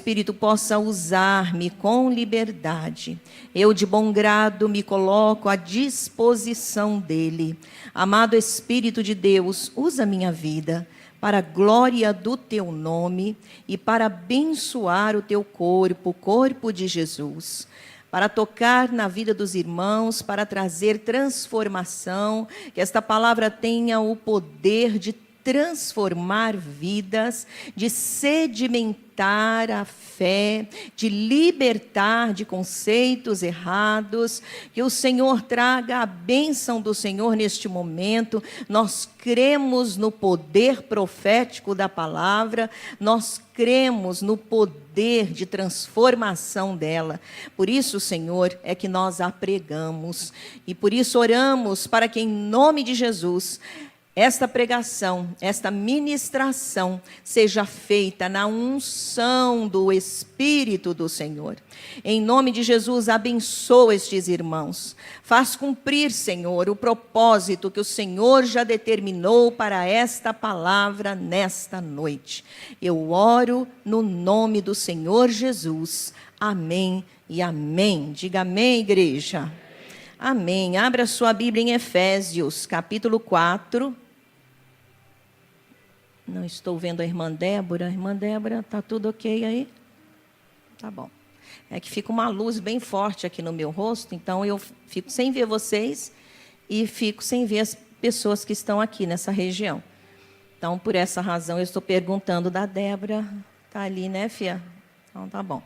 Espírito possa usar-me com liberdade. Eu, de bom grado, me coloco à disposição dele. Amado Espírito de Deus, usa minha vida para a glória do teu nome e para abençoar o teu corpo, o corpo de Jesus, para tocar na vida dos irmãos, para trazer transformação, que esta palavra tenha o poder de transformar vidas, de sedimentar a fé, de libertar de conceitos errados, que o Senhor traga a bênção do Senhor neste momento. Nós cremos no poder profético da palavra, nós cremos no poder de transformação dela. Por isso, Senhor, é que nós a pregamos, e por isso oramos para que, em nome de Jesus, esta pregação, esta ministração seja feita na unção do Espírito do Senhor. Em nome de Jesus, abençoa estes irmãos. Faz cumprir, Senhor, o propósito que o Senhor já determinou para esta palavra nesta noite. Eu oro no nome do Senhor Jesus. Amém e amém. Diga amém, igreja. Amém. Abra sua Bíblia em Efésios, capítulo 4. Não estou vendo a irmã Débora. Irmã Débora, está tudo ok aí? Tá bom. É que fica uma luz bem forte aqui no meu rosto, então eu fico sem ver vocês e fico sem ver as pessoas que estão aqui nessa região. Então, por essa razão, eu estou perguntando da Débora. Está ali, né, Fia? Então, tá bom.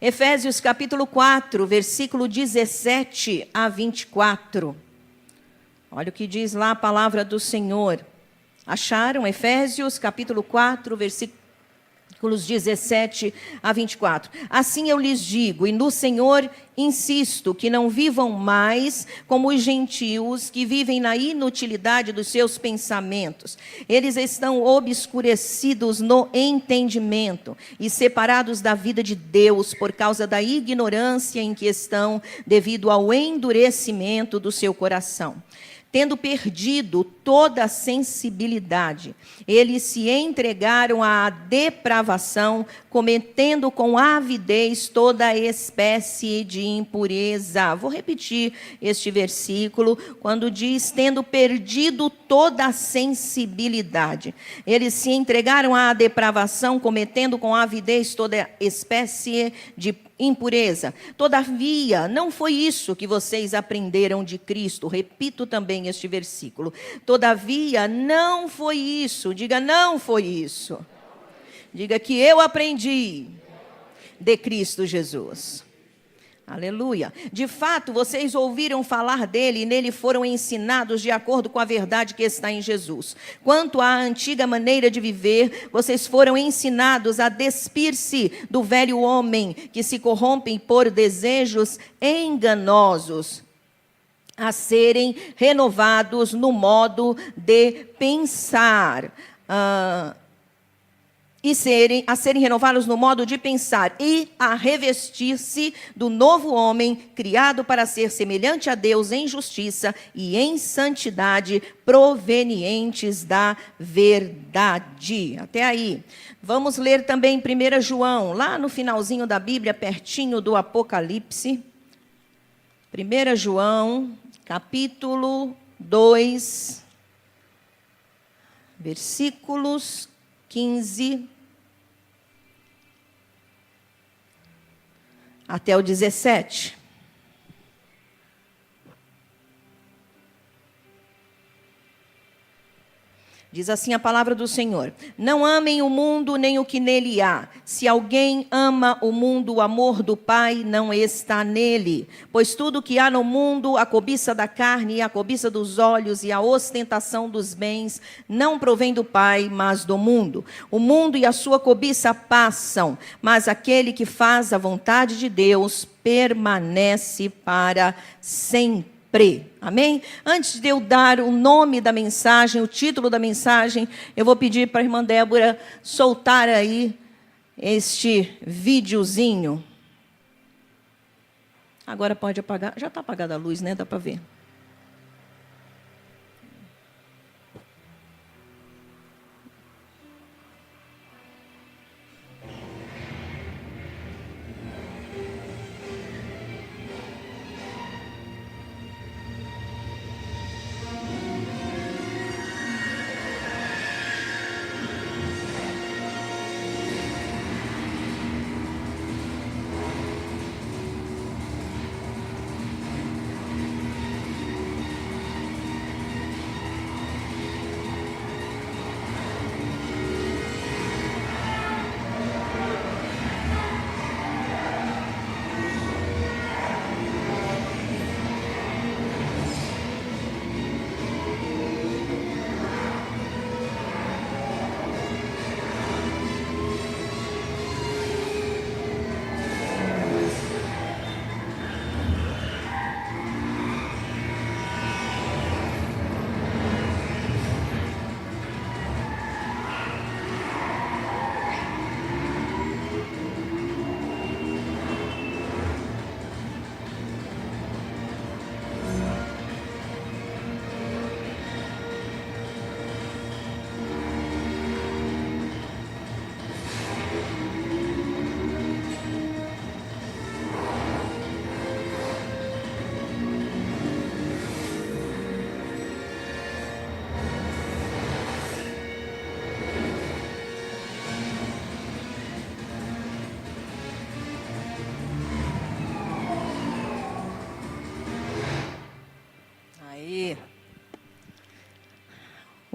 Efésios, capítulo 4, versículo 17 a 24. Olha o que diz lá a palavra do Senhor. Acharam? Efésios, capítulo 4, versículos 17 a 24. Assim eu lhes digo, e no Senhor insisto, que não vivam mais como os gentios que vivem na inutilidade dos seus pensamentos. Eles estão obscurecidos no entendimento e separados da vida de Deus por causa da ignorância em que estão, devido ao endurecimento do seu coração. Tendo perdido toda a sensibilidade, eles se entregaram à depravação, cometendo com avidez toda espécie de impureza. Vou repetir este versículo, quando diz, tendo perdido toda a sensibilidade. Eles se entregaram à depravação, cometendo com avidez toda espécie de impureza. Todavia, não foi isso que vocês aprenderam de Cristo. Repito também este versículo. Todavia, não foi isso. Diga, não foi isso. Diga que eu aprendi de Cristo Jesus. Aleluia. De fato, vocês ouviram falar dele e nele foram ensinados de acordo com a verdade que está em Jesus. Quanto à antiga maneira de viver, vocês foram ensinados a despir-se do velho homem que se corrompe por desejos enganosos, a serem renovados no modo de pensar, a serem renovados no modo de pensar e a revestir-se do novo homem, criado para ser semelhante a Deus em justiça e em santidade, provenientes da verdade. Até aí. Vamos ler também 1 João, lá no finalzinho da Bíblia, pertinho do Apocalipse. 1 João, capítulo 2, versículos 15 até o 17. Diz assim a palavra do Senhor: não amem o mundo nem o que nele há. Se alguém ama o mundo, o amor do Pai não está nele. Pois tudo que há no mundo, a cobiça da carne, e a cobiça dos olhos e a ostentação dos bens, não provém do Pai, mas do mundo. O mundo e a sua cobiça passam, mas aquele que faz a vontade de Deus permanece para sempre. Amém? Antes de eu dar o nome da mensagem, o título da mensagem, eu vou pedir para a irmã Débora soltar aí este videozinho. Agora pode apagar. Já está apagada a luz, né? Dá para ver.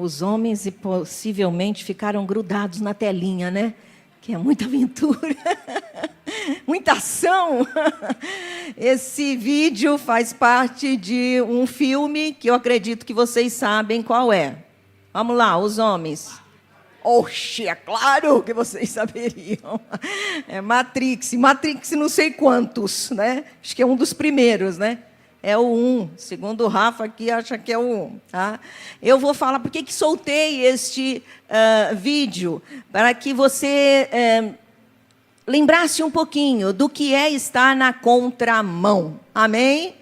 Os homens e possivelmente ficaram grudados na telinha, né? Que é muita aventura, muita ação. Esse vídeo faz parte de um filme que eu acredito que vocês sabem qual é. Vamos lá, os homens. Oxe, é claro que vocês saberiam. É Matrix. Matrix não sei quantos, né? Acho que é um dos primeiros, né? É o 1. Segundo o Rafa aqui, acha que é o 1. Tá? Eu vou falar por que soltei este vídeo, para que você lembrasse um pouquinho do que é estar na contramão. Amém?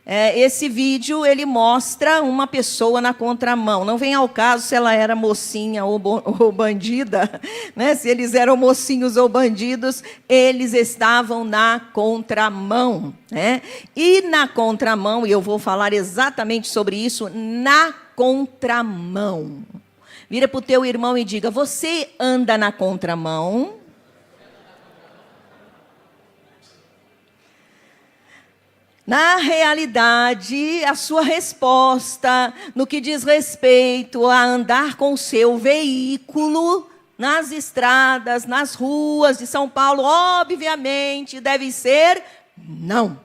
Esse vídeo, ele mostra uma pessoa na contramão. Não vem ao caso se ela era mocinha ou bandida, né? Se eles eram mocinhos ou bandidos, eles estavam na contramão, né? E na contramão, e eu vou falar exatamente sobre isso, na contramão. Vira para o teu irmão e diga, você anda na contramão? Na realidade, a sua resposta no que diz respeito a andar com o seu veículo nas estradas, nas ruas de São Paulo, obviamente, deve ser não.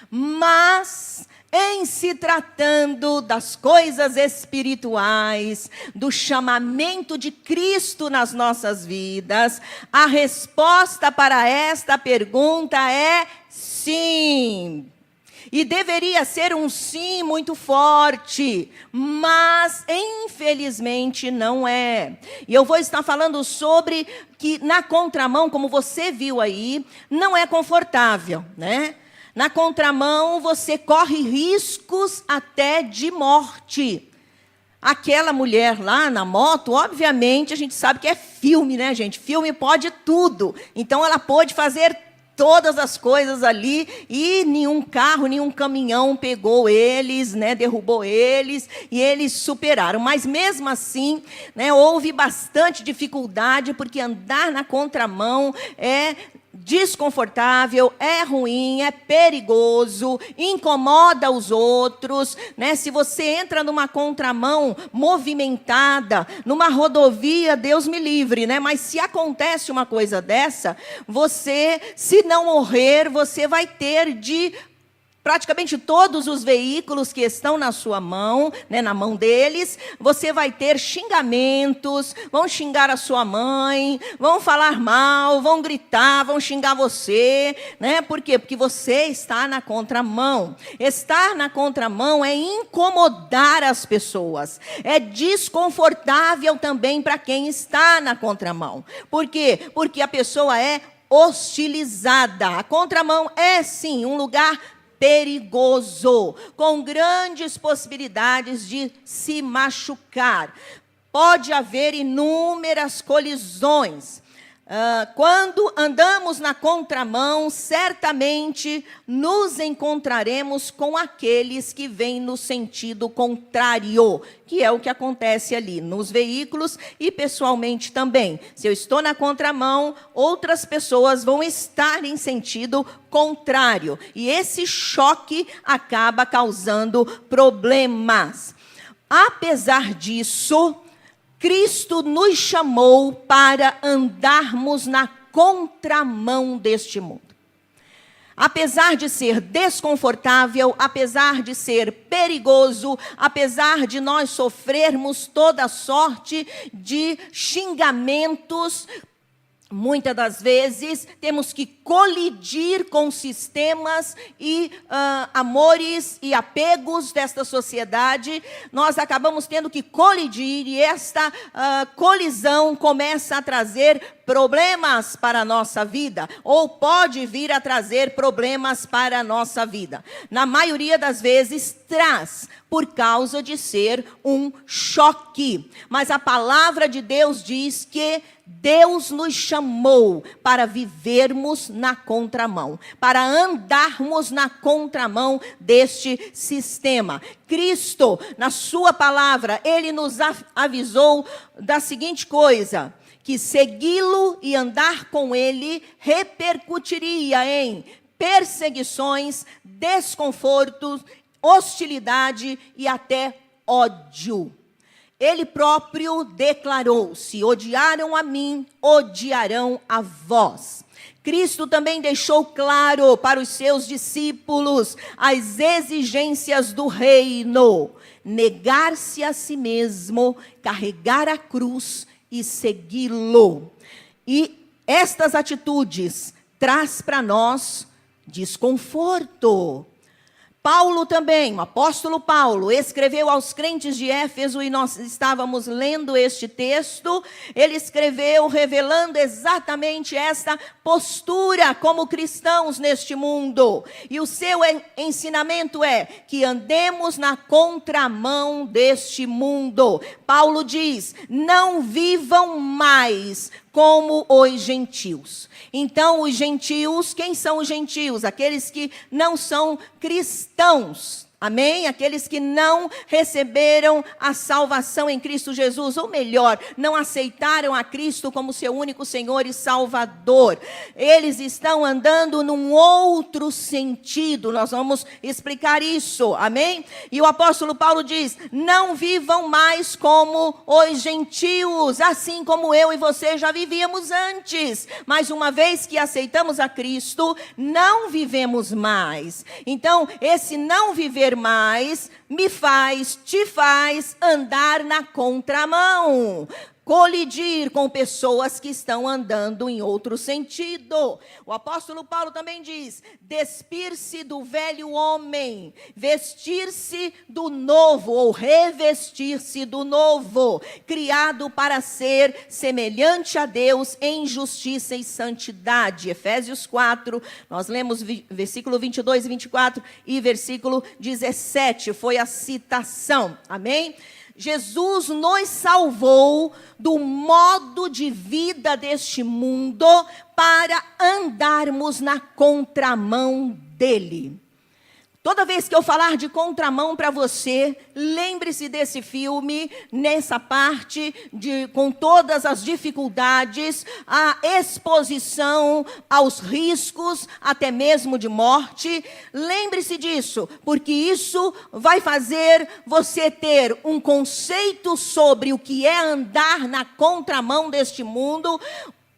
Mas, em se tratando das coisas espirituais, do chamamento de Cristo nas nossas vidas, a resposta para esta pergunta é sim. E deveria ser um sim muito forte, mas infelizmente não é. E eu vou estar falando sobre que na contramão, como você viu aí, não é confortável, né? Na contramão, você corre riscos até de morte. Aquela mulher lá na moto, obviamente, a gente sabe que é filme, né, gente? Filme pode tudo. Então, ela pôde fazer todas as coisas ali e nenhum carro, nenhum caminhão pegou eles, né, derrubou eles e eles superaram. Mas, mesmo assim, né, houve bastante dificuldade, porque andar na contramão é desconfortável, é ruim, é perigoso, incomoda os outros, né? Se você entra numa contramão movimentada, numa rodovia, Deus me livre, né? Mas se acontece uma coisa dessa, você, se não morrer, você vai ter de praticamente todos os veículos que estão na sua mão, né, na mão deles, você vai ter xingamentos, vão xingar a sua mãe, vão falar mal, vão gritar, vão xingar você, né? Por quê? Porque você está na contramão. Estar na contramão é incomodar as pessoas, é desconfortável também para quem está na contramão. Por quê? Porque a pessoa é hostilizada. A contramão é, sim, um lugar perigoso, com grandes possibilidades de se machucar. Pode haver inúmeras colisões. Quando andamos na contramão, certamente nos encontraremos com aqueles que vêm no sentido contrário, que é o que acontece ali nos veículos e pessoalmente também. Se eu estou na contramão, outras pessoas vão estar em sentido contrário. E esse choque acaba causando problemas. Apesar disso, Cristo nos chamou para andarmos na contramão deste mundo. Apesar de ser desconfortável, apesar de ser perigoso, apesar de nós sofrermos toda sorte de xingamentos, muitas das vezes temos que colidir com sistemas e amores e apegos desta sociedade. Nós acabamos tendo que colidir e esta colisão começa a trazer problemas para a nossa vida, ou pode vir a trazer problemas para a nossa vida. Na maioria das vezes traz, por causa de ser um choque. Mas a palavra de Deus diz que Deus nos chamou para vivermos na contramão, para andarmos na contramão deste sistema. Cristo, na sua palavra, ele nos avisou da seguinte coisa: que segui-lo e andar com ele repercutiria em perseguições, desconfortos, hostilidade e até ódio. Ele próprio declarou: se odiaram a mim, odiarão a vós. Cristo também deixou claro para os seus discípulos as exigências do reino: negar-se a si mesmo, carregar a cruz e segui-lo. E estas atitudes traz para nós desconforto. Paulo também, o apóstolo Paulo, escreveu aos crentes de Éfeso, e nós estávamos lendo este texto. Ele escreveu revelando exatamente esta postura como cristãos neste mundo. E o seu ensinamento é que andemos na contramão deste mundo. Paulo diz: não vivam mais como os gentios. Então, os gentios, quem são os gentios? Aqueles que não são cristãos. Amém? Aqueles que não receberam a salvação em Cristo Jesus, ou melhor, não aceitaram a Cristo como seu único Senhor e Salvador. Eles estão andando num outro sentido. Nós vamos explicar isso. Amém? E o apóstolo Paulo diz: não vivam mais como os gentios, assim como eu e você já vivíamos antes. Mas uma vez que aceitamos a Cristo, não vivemos mais. Então, esse não viver mais te faz andar na contramão, colidir com pessoas que estão andando em outro sentido. O apóstolo Paulo também diz: despir-se do velho homem, vestir-se do novo, ou revestir-se do novo, criado para ser semelhante a Deus em justiça e santidade. Efésios 4, nós lemos versículo 22 e 24 e versículo 17, foi a citação. Amém? Jesus nos salvou do modo de vida deste mundo para andarmos na contramão dele. Toda vez que eu falar de contramão para você, lembre-se desse filme, nessa parte, com todas as dificuldades, a exposição aos riscos, até mesmo de morte. Lembre-se disso, porque isso vai fazer você ter um conceito sobre o que é andar na contramão deste mundo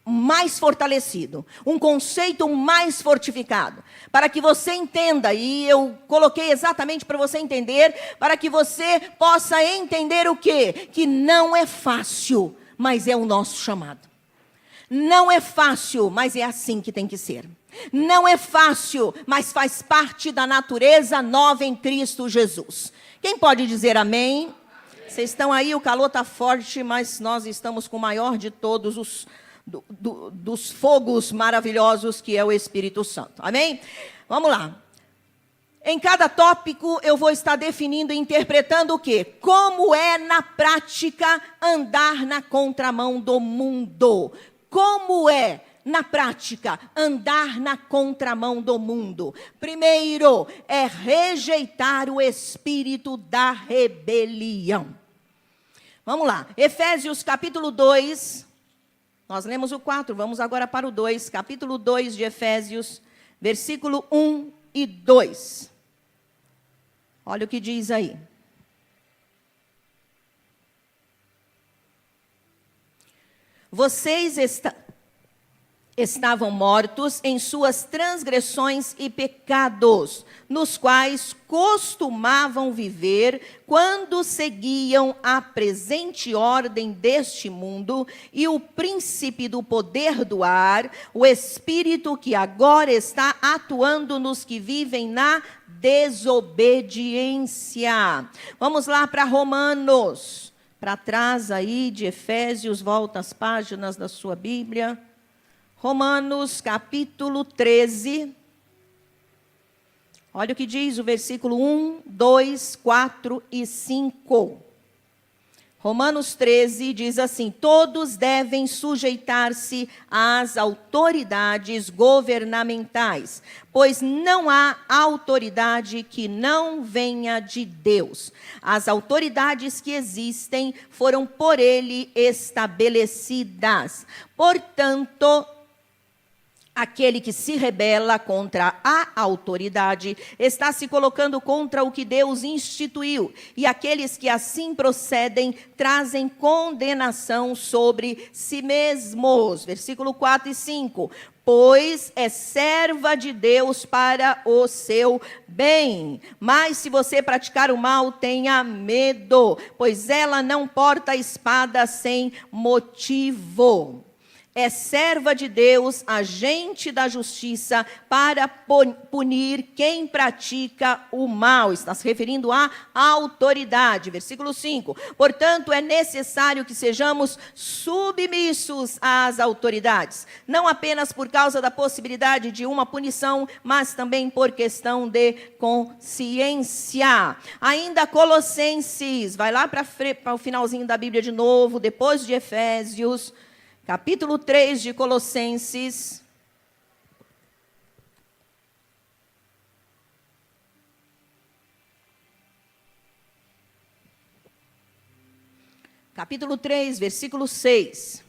mais fortalecido, um conceito mais fortificado, para que você entenda, e eu coloquei exatamente para você entender, para que você possa entender o quê? Que não é fácil, mas é o nosso chamado. Não é fácil, mas é assim que tem que ser. Não é fácil, mas faz parte da natureza nova em Cristo Jesus. Quem pode dizer amém? Vocês estão aí, o calor está forte, mas nós estamos com o maior de todos os dos fogos maravilhosos que é o Espírito Santo. Amém? Vamos lá. Em cada tópico eu vou estar definindo e interpretando o quê? Como é na prática andar na contramão do mundo. Como é na prática andar na contramão do mundo? Primeiro é rejeitar o espírito da rebelião. Vamos lá. Efésios capítulo 2. Nós lemos o 4, vamos agora para o 2, capítulo 2 de Efésios, versículo 1 e 2. Olha o que diz aí. Vocês estavam mortos em suas transgressões e pecados, nos quais costumavam viver quando seguiam a presente ordem deste mundo e o príncipe do poder do ar, o espírito que agora está atuando nos que vivem na desobediência. Vamos lá para Romanos, para trás aí de Efésios, volta as páginas da sua Bíblia. Romanos, capítulo 13. Olha o que diz o versículo 1, 2, 4 e 5. Romanos 13 diz assim: todos devem sujeitar-se às autoridades governamentais, pois não há autoridade que não venha de Deus. As autoridades que existem foram por ele estabelecidas. Portanto, Aquele que se rebela contra a autoridade está se colocando contra o que Deus instituiu. E aqueles que assim procedem trazem condenação sobre si mesmos. Versículo 4 e 5. Pois é serva de Deus para o seu bem. Mas se você praticar o mal, tenha medo, pois ela não porta a espada sem motivo. É serva de Deus, agente da justiça, para punir quem pratica o mal. Está se referindo à autoridade. Versículo 5. Portanto, é necessário que sejamos submissos às autoridades. Não apenas por causa da possibilidade de uma punição, mas também por questão de consciência. Ainda Colossenses, vai lá para o finalzinho da Bíblia de novo, depois de Efésios. Capítulo 3 de Colossenses. Capítulo 3, versículo 6.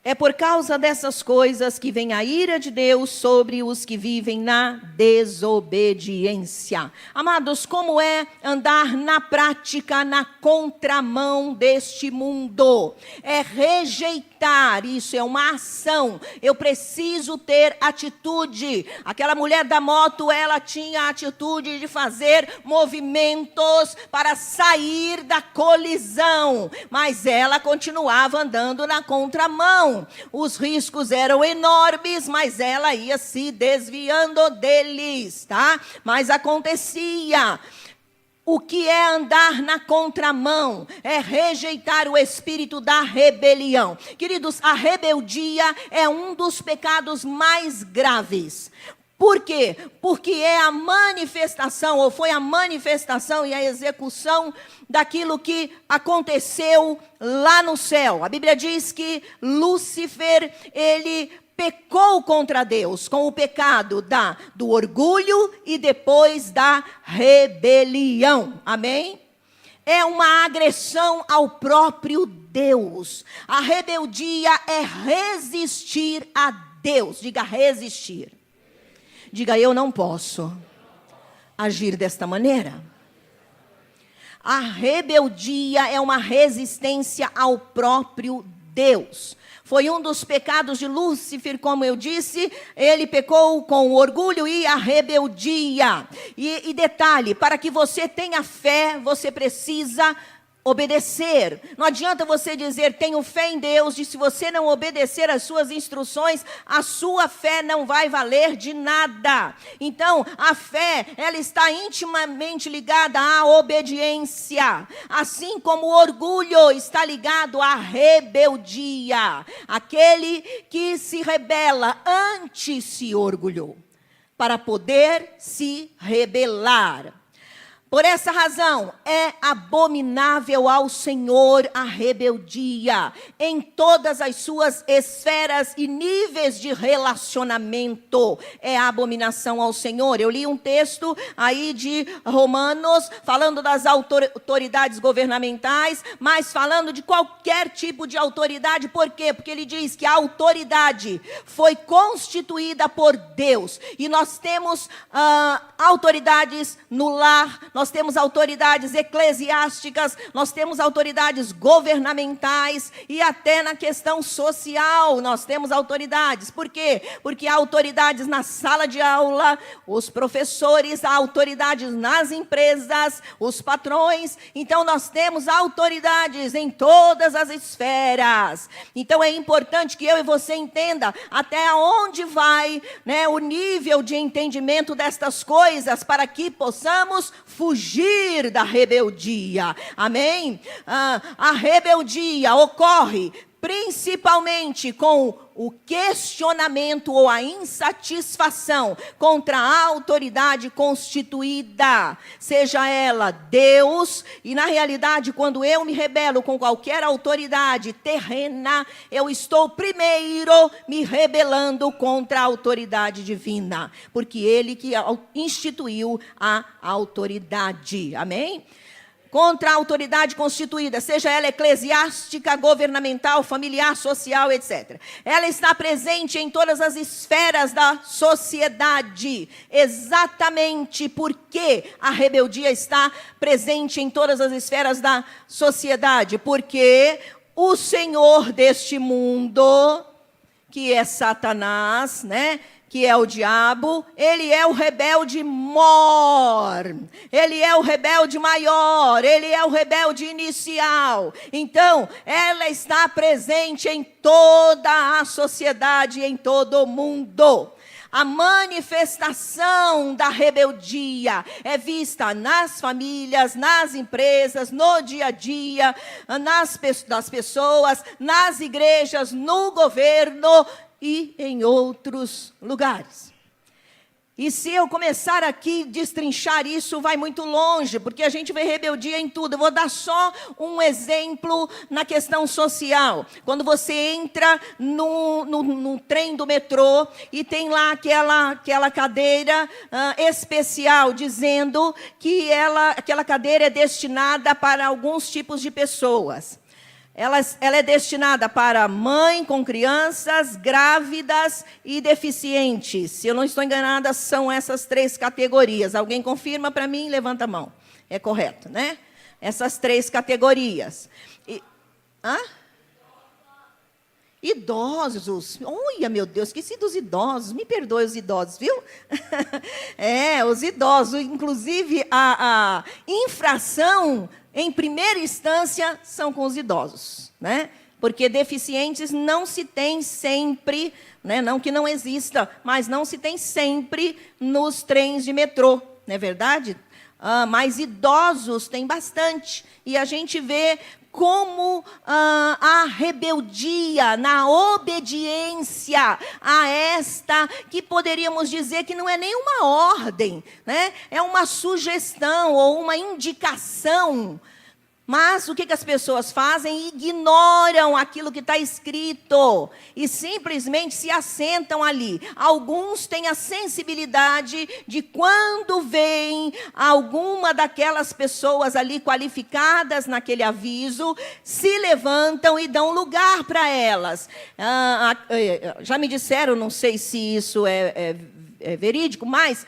É por causa dessas coisas que vem a ira de Deus sobre os que vivem na desobediência. Amados, como é andar na prática, na contramão deste mundo? É rejeitar, isso é uma ação. Eu preciso ter atitude. Aquela mulher da moto, ela tinha a atitude de fazer movimentos para sair da colisão, mas ela continuava andando na contramão. Os riscos eram enormes, mas ela ia se desviando deles, tá? Mas acontecia. O que é andar na contramão? É rejeitar o espírito da rebelião. Queridos, a rebeldia é um dos pecados mais graves. Por quê? Porque é a manifestação, ou foi a manifestação e a execução daquilo que aconteceu lá no céu. A Bíblia diz que Lúcifer, ele pecou contra Deus com o pecado do orgulho e depois da rebelião. Amém? É uma agressão ao próprio Deus. A rebeldia é resistir a Deus. Diga resistir. Diga, eu não posso agir desta maneira. A rebeldia é uma resistência ao próprio Deus. Foi um dos pecados de Lúcifer, como eu disse, ele pecou com o orgulho e a rebeldia. E detalhe, para que você tenha fé, você precisa obedecer. Não adianta você dizer, tenho fé em Deus, e se você não obedecer às suas instruções, a sua fé não vai valer de nada. Então, a fé, ela está intimamente ligada à obediência, assim como o orgulho está ligado à rebeldia. Aquele que se rebela antes se orgulhou, para poder se rebelar. Por essa razão, é abominável ao Senhor a rebeldia em todas as suas esferas e níveis de relacionamento. É abominação ao Senhor. Eu li um texto aí de Romanos, falando das autoridades governamentais, mas falando de qualquer tipo de autoridade. Por quê? Porque ele diz que a autoridade foi constituída por Deus. E nós temos autoridades no lar, nós temos autoridades eclesiásticas, nós temos autoridades governamentais e até na questão social nós temos autoridades. Por quê? Porque há autoridades na sala de aula, os professores, há autoridades nas empresas, os patrões. Então nós temos autoridades em todas as esferas. Então é importante que eu e você entenda até onde vai, né, o nível de entendimento destas coisas para que possamos fugir da rebeldia. Amém? A rebeldia ocorre principalmente com o questionamento ou a insatisfação contra a autoridade constituída, seja ela Deus, e na realidade quando eu me rebelo com qualquer autoridade terrena, eu estou primeiro me rebelando contra a autoridade divina, porque Ele que instituiu a autoridade. Amém? contra a autoridade constituída, seja ela eclesiástica, governamental, familiar, social, etc. Ela está presente em todas as esferas da sociedade. Exatamente porque a rebeldia está presente em todas as esferas da sociedade. Porque o senhor deste mundo, que é Satanás, né? Que é o diabo, ele é o rebelde mor, ele é o rebelde maior, ele é o rebelde inicial. Então, ela está presente em toda a sociedade, em todo o mundo. A manifestação da rebeldia é vista nas famílias, nas empresas, no dia a dia, das pessoas, nas igrejas, no governo e em outros lugares. E se eu começar aqui a destrinchar isso, vai muito longe, porque a gente vê rebeldia em tudo. Eu vou dar só um exemplo na questão social. Quando você entra no trem do metrô e tem lá aquela cadeira especial, dizendo que aquela cadeira é destinada para alguns tipos de pessoas. Ela é destinada para mãe com crianças, grávidas e deficientes. Se eu não estou enganada, são essas 3 categorias. Alguém confirma para mim? Levanta a mão. É correto, né? Essas 3 categorias. Idosos. Olha, meu Deus, esqueci dos idosos. Me perdoe os idosos, viu? Os idosos. Inclusive, a infração, em primeira instância, são com os idosos, né? Porque deficientes não se tem sempre, né? Não que não exista, mas não se tem sempre nos trens de metrô, não é verdade? Mas idosos tem bastante. E a gente vê como a rebeldia na obediência a esta, que poderíamos dizer que não é nenhuma ordem, né? É uma sugestão ou uma indicação. Mas o que as pessoas fazem? Ignoram aquilo que está escrito e simplesmente se assentam ali. Alguns têm a sensibilidade de, quando vem alguma daquelas pessoas ali qualificadas naquele aviso, se levantam e dão lugar para elas. Já me disseram, não sei se isso é verídico, mas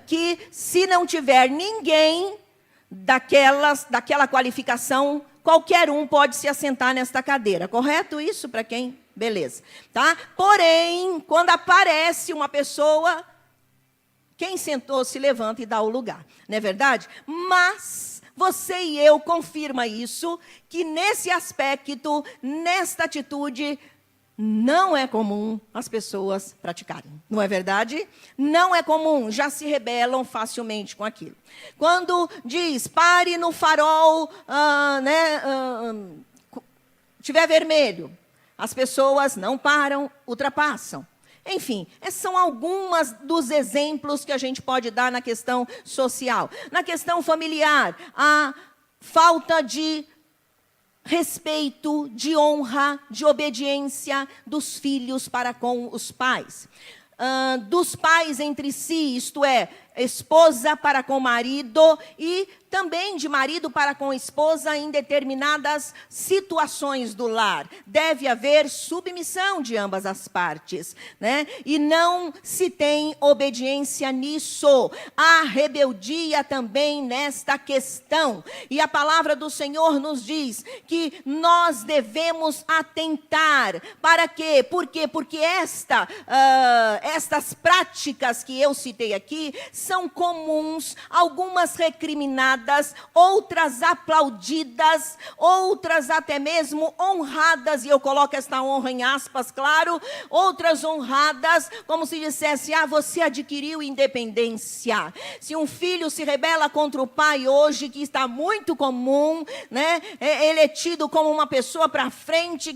que se não tiver ninguém daquela qualificação, qualquer um pode se assentar nesta cadeira. Correto isso para quem? Beleza. Tá? Porém, quando aparece uma pessoa, quem sentou se levanta e dá o lugar. Não é verdade? Mas você e eu confirma isso, que nesse aspecto, nesta atitude, não é comum as pessoas praticarem. Não é verdade? Não é comum, já se rebelam facilmente com aquilo. Quando diz, pare no farol, tiver vermelho, as pessoas não param, ultrapassam. Enfim, esses são alguns dos exemplos que a gente pode dar na questão social. Na questão familiar, a falta de respeito, de honra, de obediência dos filhos para com os pais. Dos pais entre si, isto é, esposa para com marido e também de marido para com esposa em determinadas situações do lar. Deve haver submissão de ambas as partes, né? E não se tem obediência nisso. Há rebeldia também nesta questão. E a palavra do Senhor nos diz que nós devemos atentar. Para quê? Por quê? Porque estas práticas que eu citei aqui são comuns, algumas recriminadas, outras aplaudidas, outras até mesmo honradas, e eu coloco esta honra em aspas, claro, outras honradas, como se dissesse, você adquiriu independência. Se um filho se rebela contra o pai hoje, que está muito comum, né? Ele é tido como uma pessoa para frente,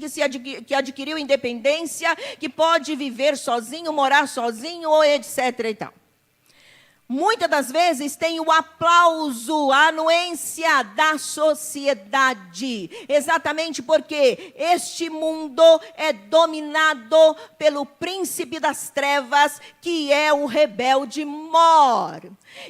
que adquiriu independência, que pode viver sozinho, morar sozinho, ou etc. e tal. muitas das vezes tem o aplauso, a anuência da sociedade. Exatamente porque este mundo é dominado pelo príncipe das trevas, que é o rebelde mor.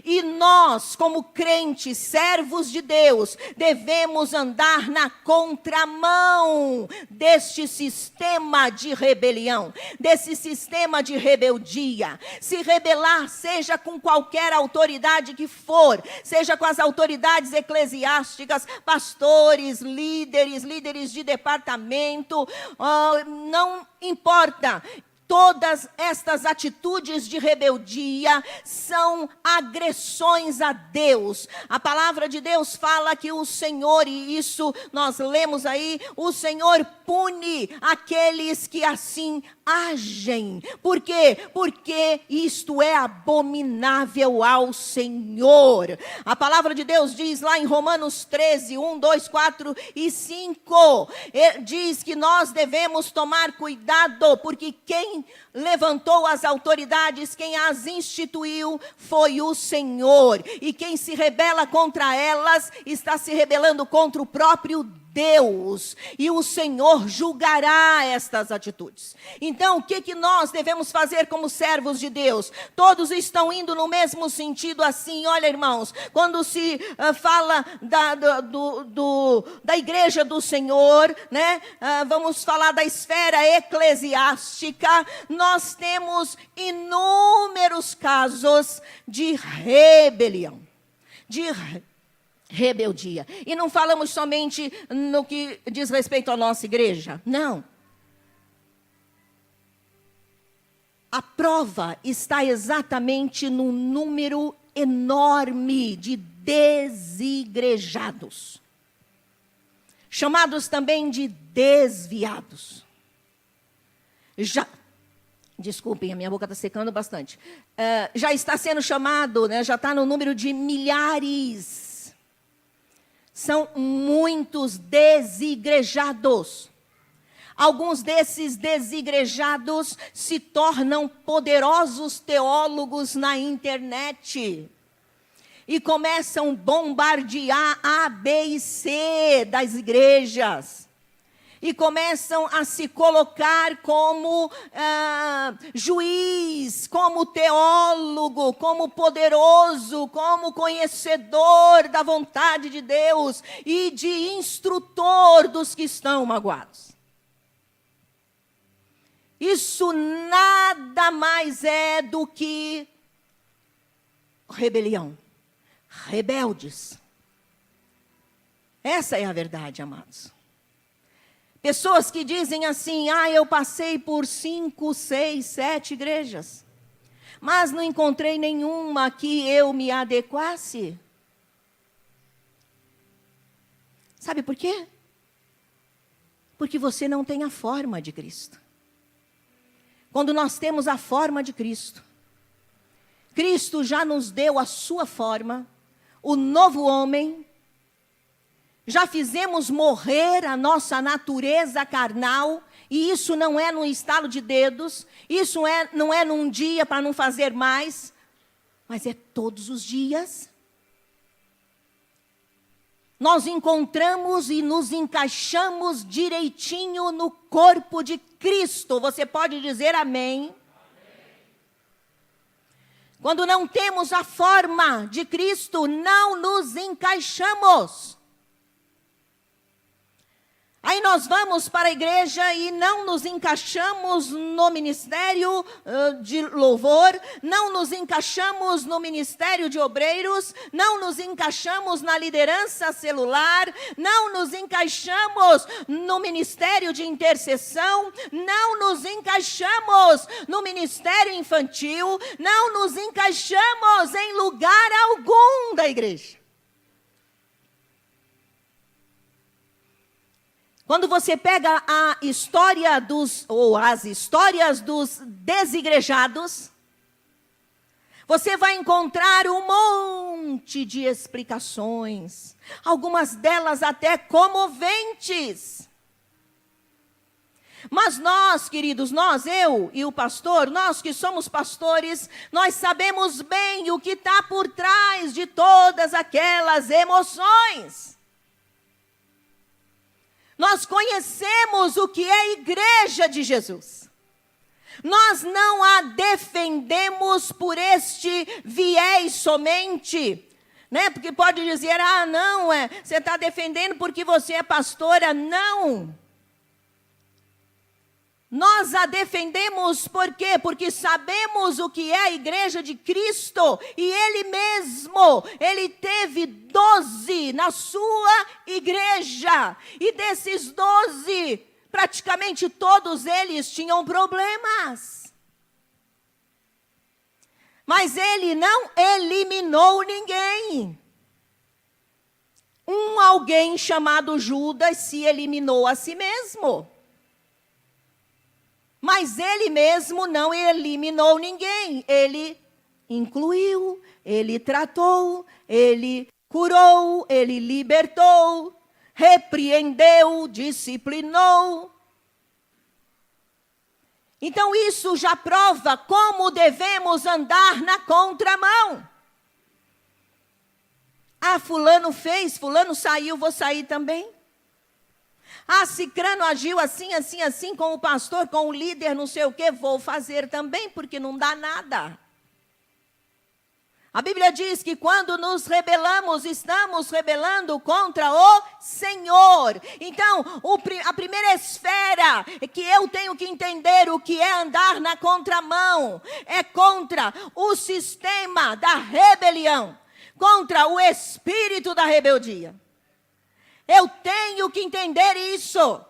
E nós, como crentes, servos de Deus, devemos andar na contramão deste sistema de rebelião, desse sistema de rebeldia. Se rebelar, seja com qualquer autoridade que for, seja com as autoridades eclesiásticas, pastores, líderes de departamento, não importa. Todas estas atitudes de rebeldia são agressões a Deus. A palavra de Deus fala que o Senhor, e isso nós lemos aí, o Senhor pune aqueles que assim agem. Por quê? Porque isto é abominável ao Senhor. A palavra de Deus diz lá em Romanos 13, 1, 2, 4 e 5, diz que nós devemos tomar cuidado, porque quem levantou as autoridades, quem as instituiu foi o Senhor. E quem se rebela contra elas, está se rebelando contra o próprio Deus, e o Senhor julgará estas atitudes. Então, o que nós devemos fazer como servos de Deus? Todos estão indo no mesmo sentido assim. Olha, irmãos, quando se fala da igreja do Senhor, né? Vamos falar da esfera eclesiástica, nós temos inúmeros casos de rebelião, de rebeldia. E não falamos somente no que diz respeito à nossa igreja. Não. A prova está exatamente no número enorme de desigrejados, chamados também de desviados. Desculpem, a minha boca está secando bastante. Já está sendo chamado, né, já está no número de milhares. São muitos desigrejados. Alguns desses desigrejados se tornam poderosos teólogos na internet e começam a bombardear A, B e C das igrejas. E começam a se colocar como juiz, como teólogo, como poderoso, como conhecedor da vontade de Deus e de instrutor dos que estão magoados. Isso nada mais é do que rebelião, rebeldes. Essa é a verdade, amados. Pessoas que dizem assim, eu passei por 5, 6, 7 igrejas, mas não encontrei nenhuma que eu me adequasse. Sabe por quê? Porque você não tem a forma de Cristo. Quando nós temos a forma de Cristo, Cristo já nos deu a sua forma, o novo homem. Já fizemos morrer a nossa natureza carnal, e isso não é num estalo de dedos, isso não é num dia para não fazer mais, mas é todos os dias. Nós encontramos e nos encaixamos direitinho no corpo de Cristo. Você pode dizer amém? Quando não temos a forma de Cristo, não nos encaixamos. Aí nós vamos para a igreja e não nos encaixamos no ministério de louvor, não nos encaixamos no ministério de obreiros, não nos encaixamos na liderança celular, não nos encaixamos no ministério de intercessão, não nos encaixamos no ministério infantil, não nos encaixamos em lugar algum da igreja. Quando você pega a história as histórias dos desigrejados, você vai encontrar um monte de explicações, algumas delas até comoventes. Mas nós, queridos, eu e o pastor, nós que somos pastores, nós sabemos bem o que está por trás de todas aquelas emoções. Nós conhecemos o que é a igreja de Jesus. Nós não a defendemos por este viés somente, né? Porque pode dizer, não, você está defendendo porque você é pastora. Não. Nós a defendemos por quê? Porque sabemos o que é a igreja de Cristo. E Ele mesmo, Ele teve 12 na sua igreja. E desses 12, praticamente todos eles tinham problemas. Mas Ele não eliminou ninguém. Alguém chamado Judas se eliminou a si mesmo. Mas Ele mesmo não eliminou ninguém. Ele incluiu, Ele tratou, Ele curou, Ele libertou, repreendeu, disciplinou. Então isso já prova como devemos andar na contramão. Fulano fez, fulano saiu, vou sair também. Cicrano agiu assim com o pastor, com o líder, não sei o quê, vou fazer também, porque não dá nada. A Bíblia diz que quando nos rebelamos, estamos rebelando contra o Senhor. Então, a primeira esfera que eu tenho que entender o que é andar na contramão, é contra o sistema da rebelião, contra o espírito da rebeldia. Eu tenho que entender isso.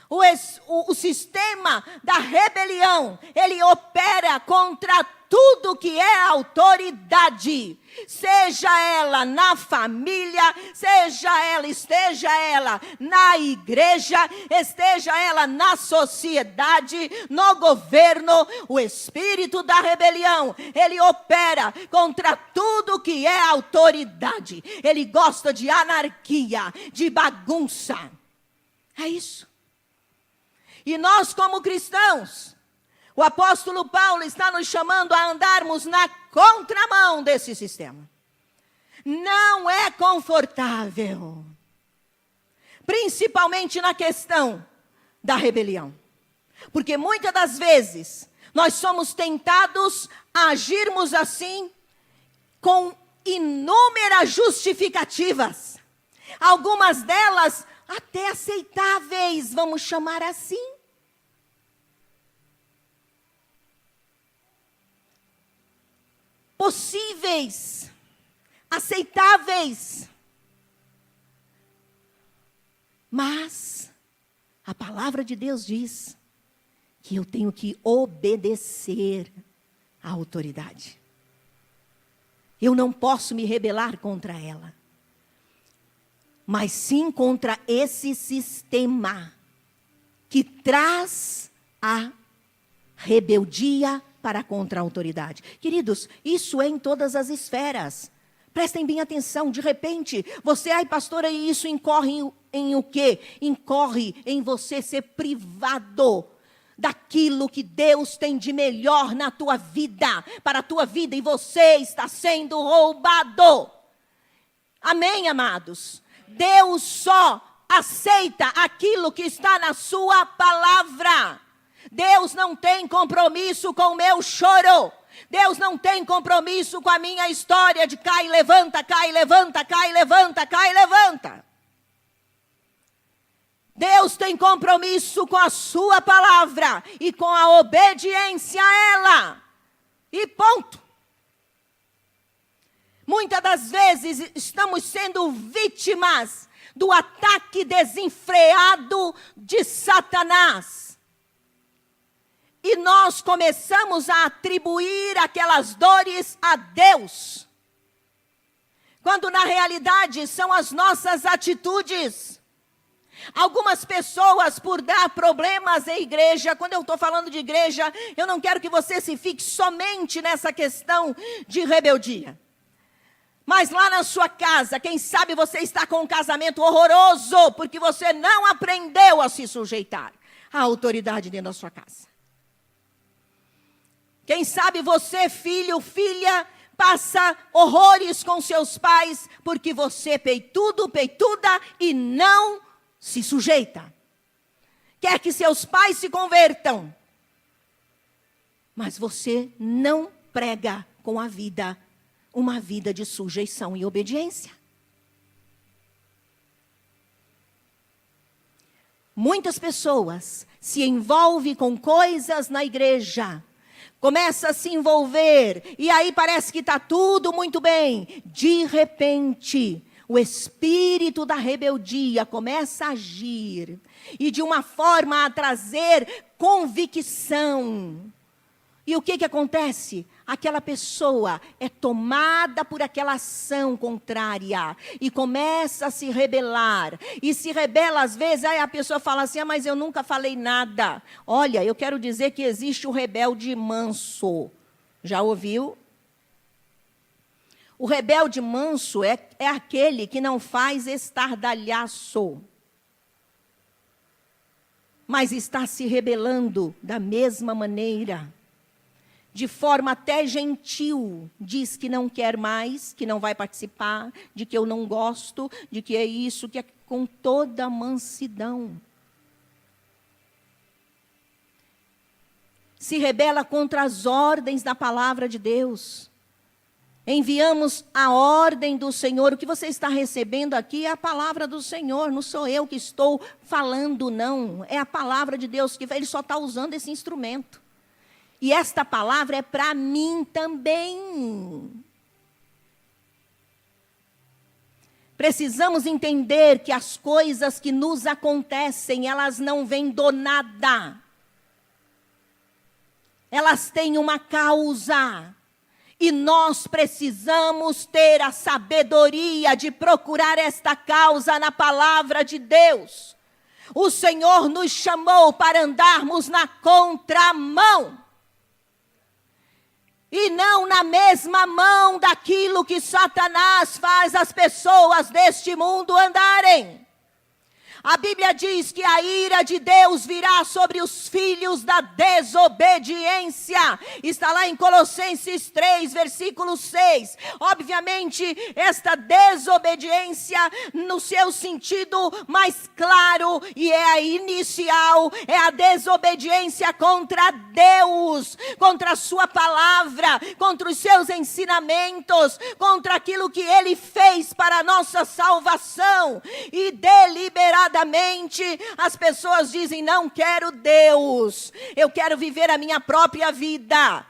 O sistema da rebelião, ele opera contra tudo que é autoridade. Seja ela na família, esteja ela na igreja, esteja ela na sociedade, no governo. O espírito da rebelião, ele opera contra tudo que é autoridade. Ele gosta de anarquia, de bagunça. É isso. E nós, como cristãos, o apóstolo Paulo está nos chamando a andarmos na contramão desse sistema. Não é confortável. Principalmente na questão da rebelião. Porque muitas das vezes nós somos tentados a agirmos assim com inúmeras justificativas. Algumas delas até aceitáveis, vamos chamar assim. Possíveis, aceitáveis. Mas a palavra de Deus diz que eu tenho que obedecer à autoridade. Eu não posso me rebelar contra ela, mas sim contra esse sistema que traz a rebeldia para contra a autoridade. Queridos, isso é em todas as esferas. Prestem bem atenção, de repente, você, pastora, e isso incorre em o quê? Incorre em você ser privado daquilo que Deus tem de melhor na tua vida, para a tua vida, e você está sendo roubado. Amém, amados? Deus só aceita aquilo que está na sua palavra. Deus não tem compromisso com o meu choro. Deus não tem compromisso com a minha história de cai, levanta, cai, levanta, cai, levanta, cai, levanta. Deus tem compromisso com a sua palavra e com a obediência a ela. E ponto. Muitas das vezes estamos sendo vítimas do ataque desenfreado de Satanás. E nós começamos a atribuir aquelas dores a Deus. Quando na realidade são as nossas atitudes. Algumas pessoas, por dar problemas em igreja, quando eu estou falando de igreja, eu não quero que você se fique somente nessa questão de rebeldia. Mas lá na sua casa, quem sabe você está com um casamento horroroso, porque você não aprendeu a se sujeitar. a autoridade dentro da sua casa. Quem sabe você, filho, filha, passa horrores com seus pais porque você é peitudo, peituda e não se sujeita. Quer que seus pais se convertam, mas você não prega com a vida uma vida de sujeição e obediência. Muitas pessoas se envolvem com coisas na igreja, começa a se envolver, e aí parece que está tudo muito bem. De repente, o espírito da rebeldia começa a agir, e de uma forma a trazer convicção. E o que acontece? Aquela pessoa é tomada por aquela ação contrária e começa a se rebelar. E se rebela às vezes, aí a pessoa fala assim, mas eu nunca falei nada. Olha, eu quero dizer que existe o rebelde manso. Já ouviu? O rebelde manso é aquele que não faz estardalhaço, mas está se rebelando da mesma maneira. De forma até gentil, diz que não quer mais, que não vai participar, de que eu não gosto, de que é isso, que é com toda mansidão. Se rebela contra as ordens da palavra de Deus. Enviamos a ordem do Senhor. O que você está recebendo aqui é a palavra do Senhor. Não sou eu que estou falando, não. É a palavra de Deus, que Ele só está usando esse instrumento. E esta palavra é para mim também. Precisamos entender que as coisas que nos acontecem, elas não vêm do nada. Elas têm uma causa. E nós precisamos ter a sabedoria de procurar esta causa na palavra de Deus. O Senhor nos chamou para andarmos na contramão. E não na mesma mão daquilo que Satanás faz as pessoas deste mundo andarem. A Bíblia diz que a ira de Deus virá sobre os filhos da desobediência. Está lá em Colossenses 3, versículo 6. Obviamente, esta desobediência, no seu sentido mais claro, e é a inicial, é a desobediência contra Deus, contra a sua palavra, contra os seus ensinamentos, contra aquilo que Ele fez para a nossa salvação. E deliberadamente, as pessoas dizem, não quero Deus, eu quero viver a minha própria vida.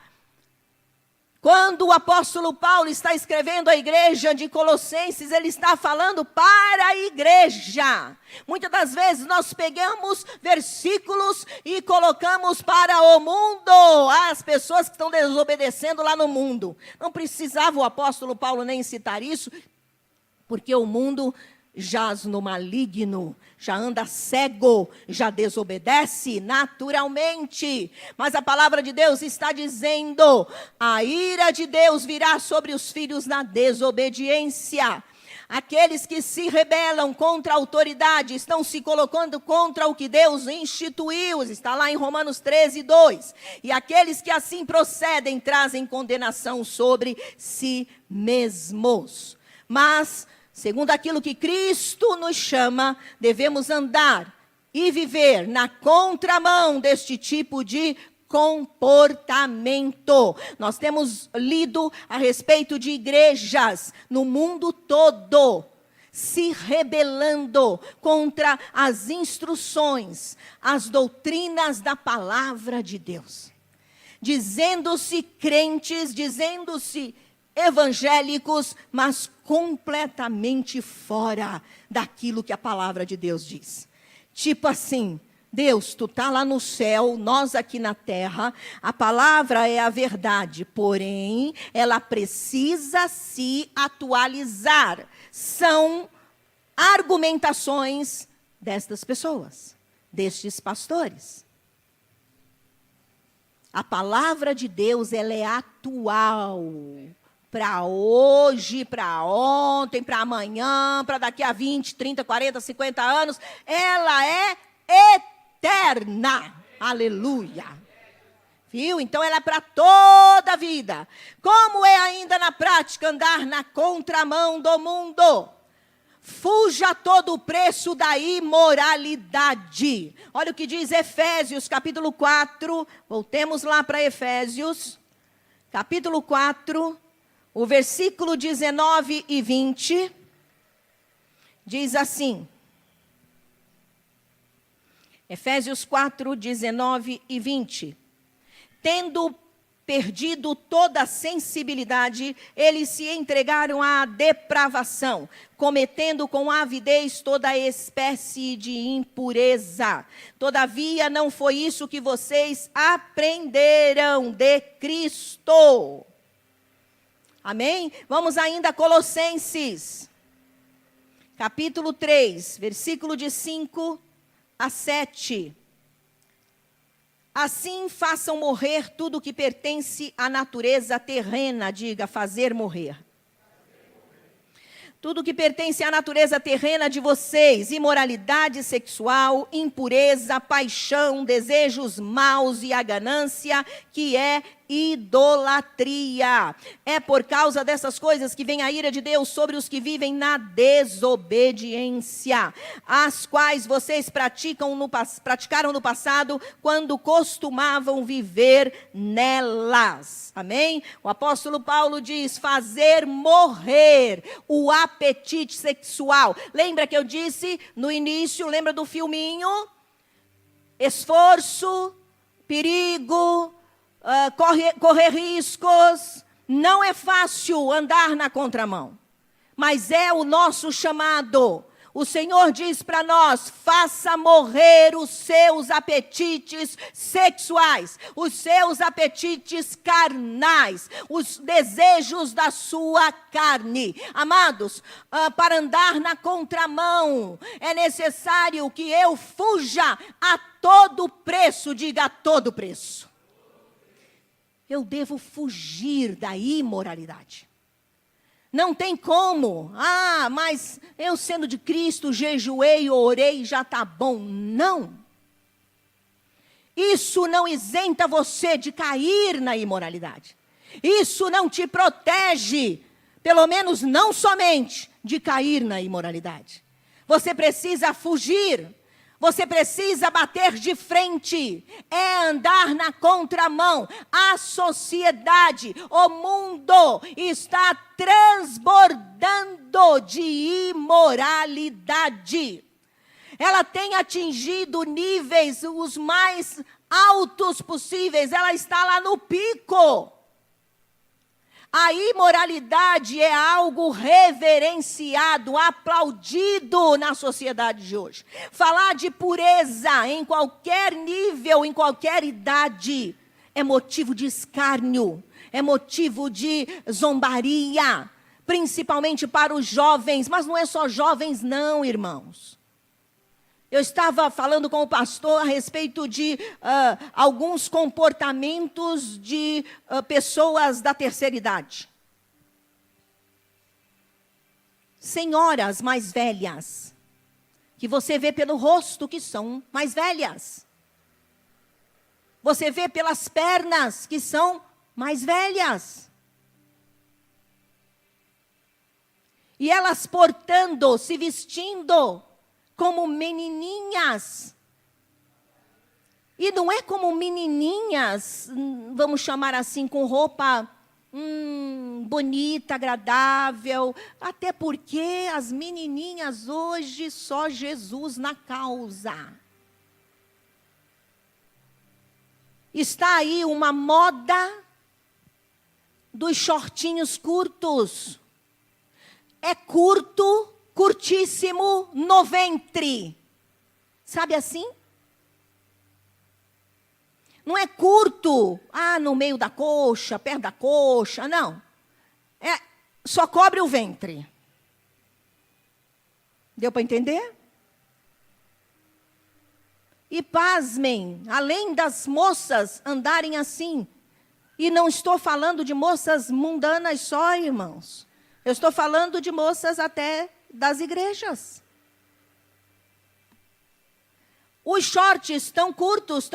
Quando o apóstolo Paulo está escrevendo à igreja de Colossenses, ele está falando para a igreja. Muitas das vezes nós pegamos versículos e colocamos para o mundo, as pessoas que estão desobedecendo lá no mundo. Não precisava o apóstolo Paulo nem citar isso, porque o mundo jaz no maligno, já anda cego, já desobedece naturalmente. Mas a palavra de Deus está dizendo, a ira de Deus virá sobre os filhos na desobediência. Aqueles que se rebelam contra a autoridade estão se colocando contra o que Deus instituiu. Está lá em Romanos 13, 2. E aqueles que assim procedem trazem condenação sobre si mesmos. Mas segundo aquilo que Cristo nos chama, devemos andar e viver na contramão deste tipo de comportamento. Nós temos lido a respeito de igrejas no mundo todo, se rebelando contra as instruções, as doutrinas da palavra de Deus. Dizendo-se crentes, dizendo-se evangélicos, mas completamente fora daquilo que a palavra de Deus diz. Tipo assim, Deus, tu está lá no céu, nós aqui na terra, a palavra é a verdade, porém, ela precisa se atualizar. São argumentações destas pessoas, destes pastores. A palavra de Deus, ela é atual. Para hoje, para ontem, para amanhã, para daqui a 20, 30, 40, 50 anos, ela é eterna. Aleluia. Viu? Então ela é para toda a vida. Como é ainda na prática andar na contramão do mundo? Fuja a todo preço da imoralidade. Olha o que diz Efésios, capítulo 4. Voltemos lá para Efésios, capítulo 4, o versículo 19 e 20. Diz assim. Efésios 4, 19 e 20. Tendo perdido toda a sensibilidade, eles se entregaram à depravação, cometendo com avidez toda espécie de impureza. Todavia, não foi isso que vocês aprenderam de Cristo. Amém? Vamos ainda a Colossenses, capítulo 3, versículo de 5 a 7. Assim façam morrer tudo que pertence à natureza terrena, diga, fazer morrer. Tudo que pertence à natureza terrena de vocês, imoralidade sexual, impureza, paixão, desejos maus e a ganância, que é idolatria. É por causa dessas coisas que vem a ira de Deus sobre os que vivem na desobediência, as quais vocês praticaram no passado, quando costumavam viver nelas. Amém? O apóstolo Paulo diz, fazer morrer o apetite sexual. Lembra que eu disse no início, lembra do filminho? Esforço, perigo, correr riscos. Não é fácil andar na contramão, mas é o nosso chamado. O Senhor diz para nós, faça morrer os seus apetites sexuais, os seus apetites carnais, os desejos da sua carne. Amados, para andar na contramão, é necessário que eu fuja a todo preço, diga a todo preço. Eu devo fugir da imoralidade. Não tem como. Mas eu sendo de Cristo, jejuei, orei, já está bom. Não. Isso não isenta você de cair na imoralidade. Isso não te protege, pelo menos não somente, de cair na imoralidade. Você precisa fugir. Você precisa bater de frente, é andar na contramão. A sociedade, o mundo está transbordando de imoralidade. Ela tem atingido níveis os mais altos possíveis, ela está lá no pico. A imoralidade é algo reverenciado, aplaudido na sociedade de hoje. Falar de pureza em qualquer nível, em qualquer idade, é motivo de escárnio, é motivo de zombaria, principalmente para os jovens, mas não é só jovens não, irmãos. Eu estava falando com o pastor a respeito de alguns comportamentos de pessoas da terceira idade. Senhoras mais velhas, que você vê pelo rosto que são mais velhas. Você vê pelas pernas que são mais velhas. E elas portando, se vestindo como menininhas. E não é como menininhas, vamos chamar assim, com roupa bonita, agradável. Até porque as menininhas hoje, só Jesus na causa. Está aí uma moda dos shortinhos curtos. É curto, curtíssimo no ventre. Sabe assim? Não é curto, no meio da coxa, perto da coxa, não. Só cobre o ventre. Deu para entender? E pasmem, além das moças andarem assim, e não estou falando de moças mundanas só, irmãos. Eu estou falando de moças até das igrejas. Os shorts tão curtos,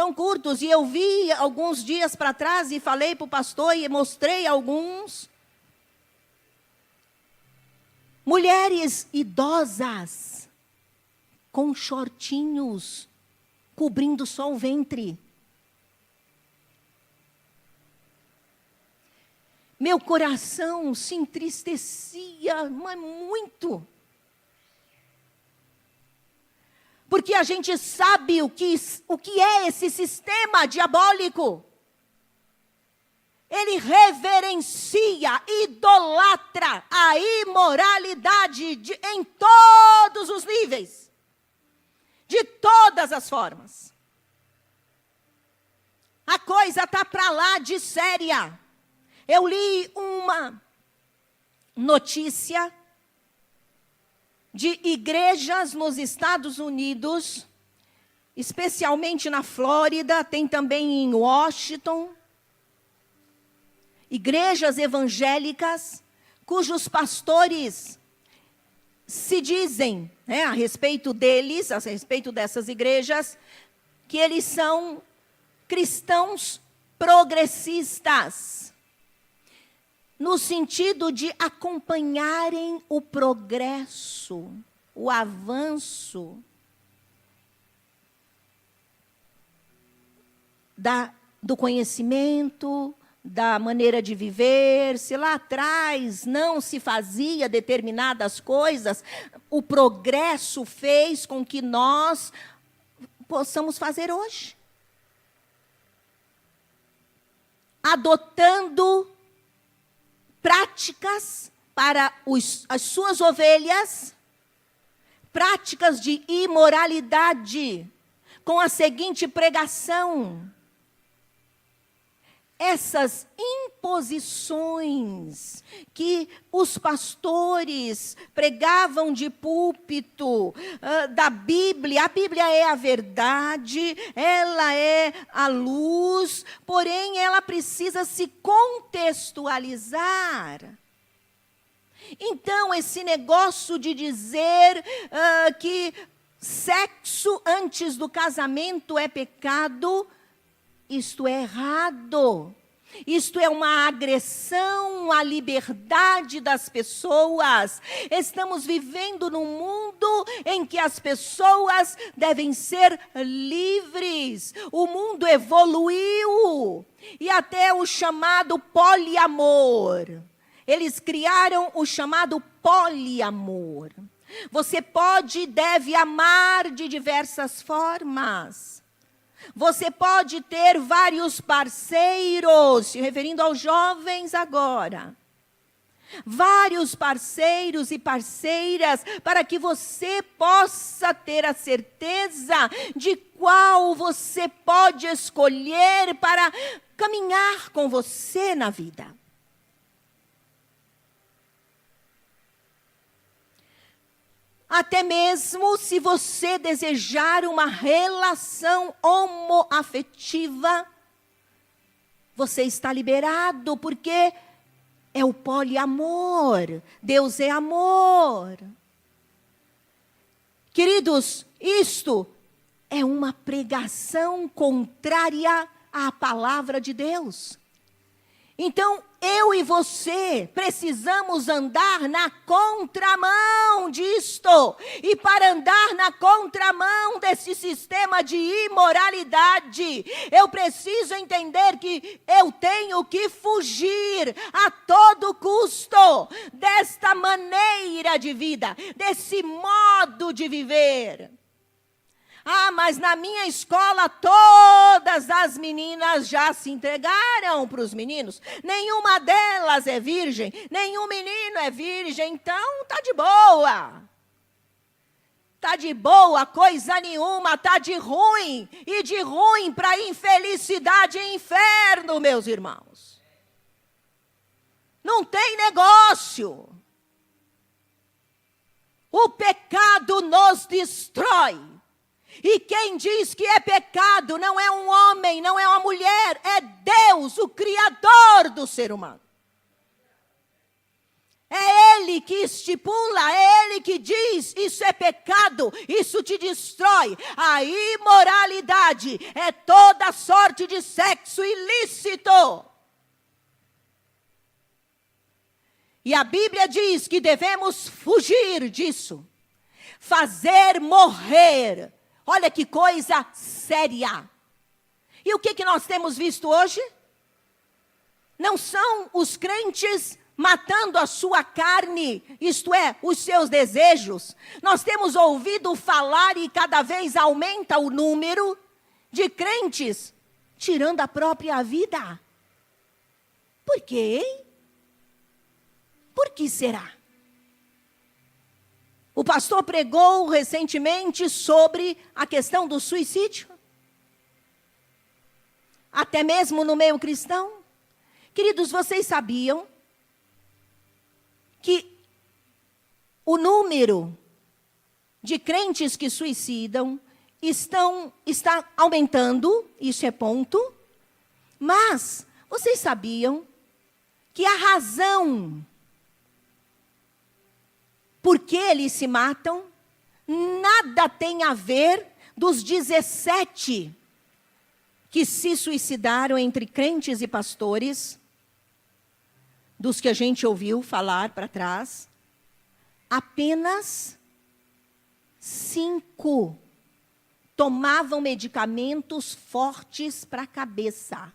e eu vi alguns dias para trás e falei para o pastor e mostrei alguns. Mulheres idosas com shortinhos cobrindo só o ventre. Meu coração se entristecia, mas muito. Porque a gente sabe o que é esse sistema diabólico. Ele reverencia, idolatra a imoralidade em todos os níveis. De todas as formas. A coisa está para lá de séria. Eu li uma notícia de igrejas nos Estados Unidos, especialmente na Flórida, tem também em Washington, igrejas evangélicas, cujos pastores se dizem, a respeito deles, a respeito dessas igrejas, que eles são cristãos progressistas, no sentido de acompanharem o progresso, o avanço do conhecimento, da maneira de viver. Se lá atrás não se fazia determinadas coisas, o progresso fez com que nós possamos fazer hoje. Adotando práticas para as suas ovelhas, práticas de imoralidade, com a seguinte pregação: essas imposições que os pastores pregavam de púlpito da Bíblia, a Bíblia é a verdade, ela é a luz, porém ela precisa se contextualizar. Então, esse negócio de dizer que sexo antes do casamento é pecado, isto é errado. Isto é uma agressão à liberdade das pessoas. Estamos vivendo num mundo em que as pessoas devem ser livres. O mundo evoluiu. E até o chamado poliamor. Eles criaram o chamado poliamor. Você pode e deve amar de diversas formas. Você pode ter vários parceiros, se referindo aos jovens agora. Vários parceiros e parceiras, para que você possa ter a certeza de qual você pode escolher para caminhar com você na vida. Até mesmo se você desejar uma relação homoafetiva, você está liberado, porque é o poliamor. Deus é amor. Queridos, isto é uma pregação contrária à palavra de Deus. Então, eu e você precisamos andar na contramão disto. E para andar na contramão desse sistema de imoralidade, eu preciso entender que eu tenho que fugir a todo custo desta maneira de vida, desse modo de viver. Ah, mas na minha escola todas as meninas já se entregaram para os meninos. Nenhuma delas é virgem, nenhum menino é virgem, então tá de boa. Tá de boa, coisa nenhuma, tá de ruim. E de ruim para infelicidade e inferno, meus irmãos. Não tem negócio. O pecado nos destrói. E quem diz que é pecado não é um homem, não é uma mulher, é Deus, o Criador do ser humano. É Ele que estipula, Ele que diz, isso é pecado, isso te destrói. A imoralidade é toda sorte de sexo ilícito. E a Bíblia diz que devemos fugir disso. Fazer morrer. Olha que coisa séria. E o que nós temos visto hoje? Não são os crentes matando a sua carne, isto é, os seus desejos. Nós temos ouvido falar e cada vez aumenta o número de crentes tirando a própria vida. Por quê, hein? Por que será? O pastor pregou recentemente sobre a questão do suicídio. Até mesmo no meio cristão. Queridos, vocês sabiam que o número de crentes que suicidam está aumentando, isso é ponto. Mas vocês sabiam que a razão por que eles se matam nada tem a ver dos 17 que se suicidaram entre crentes e pastores, dos que a gente ouviu falar para trás. Apenas 5 tomavam medicamentos fortes para a cabeça.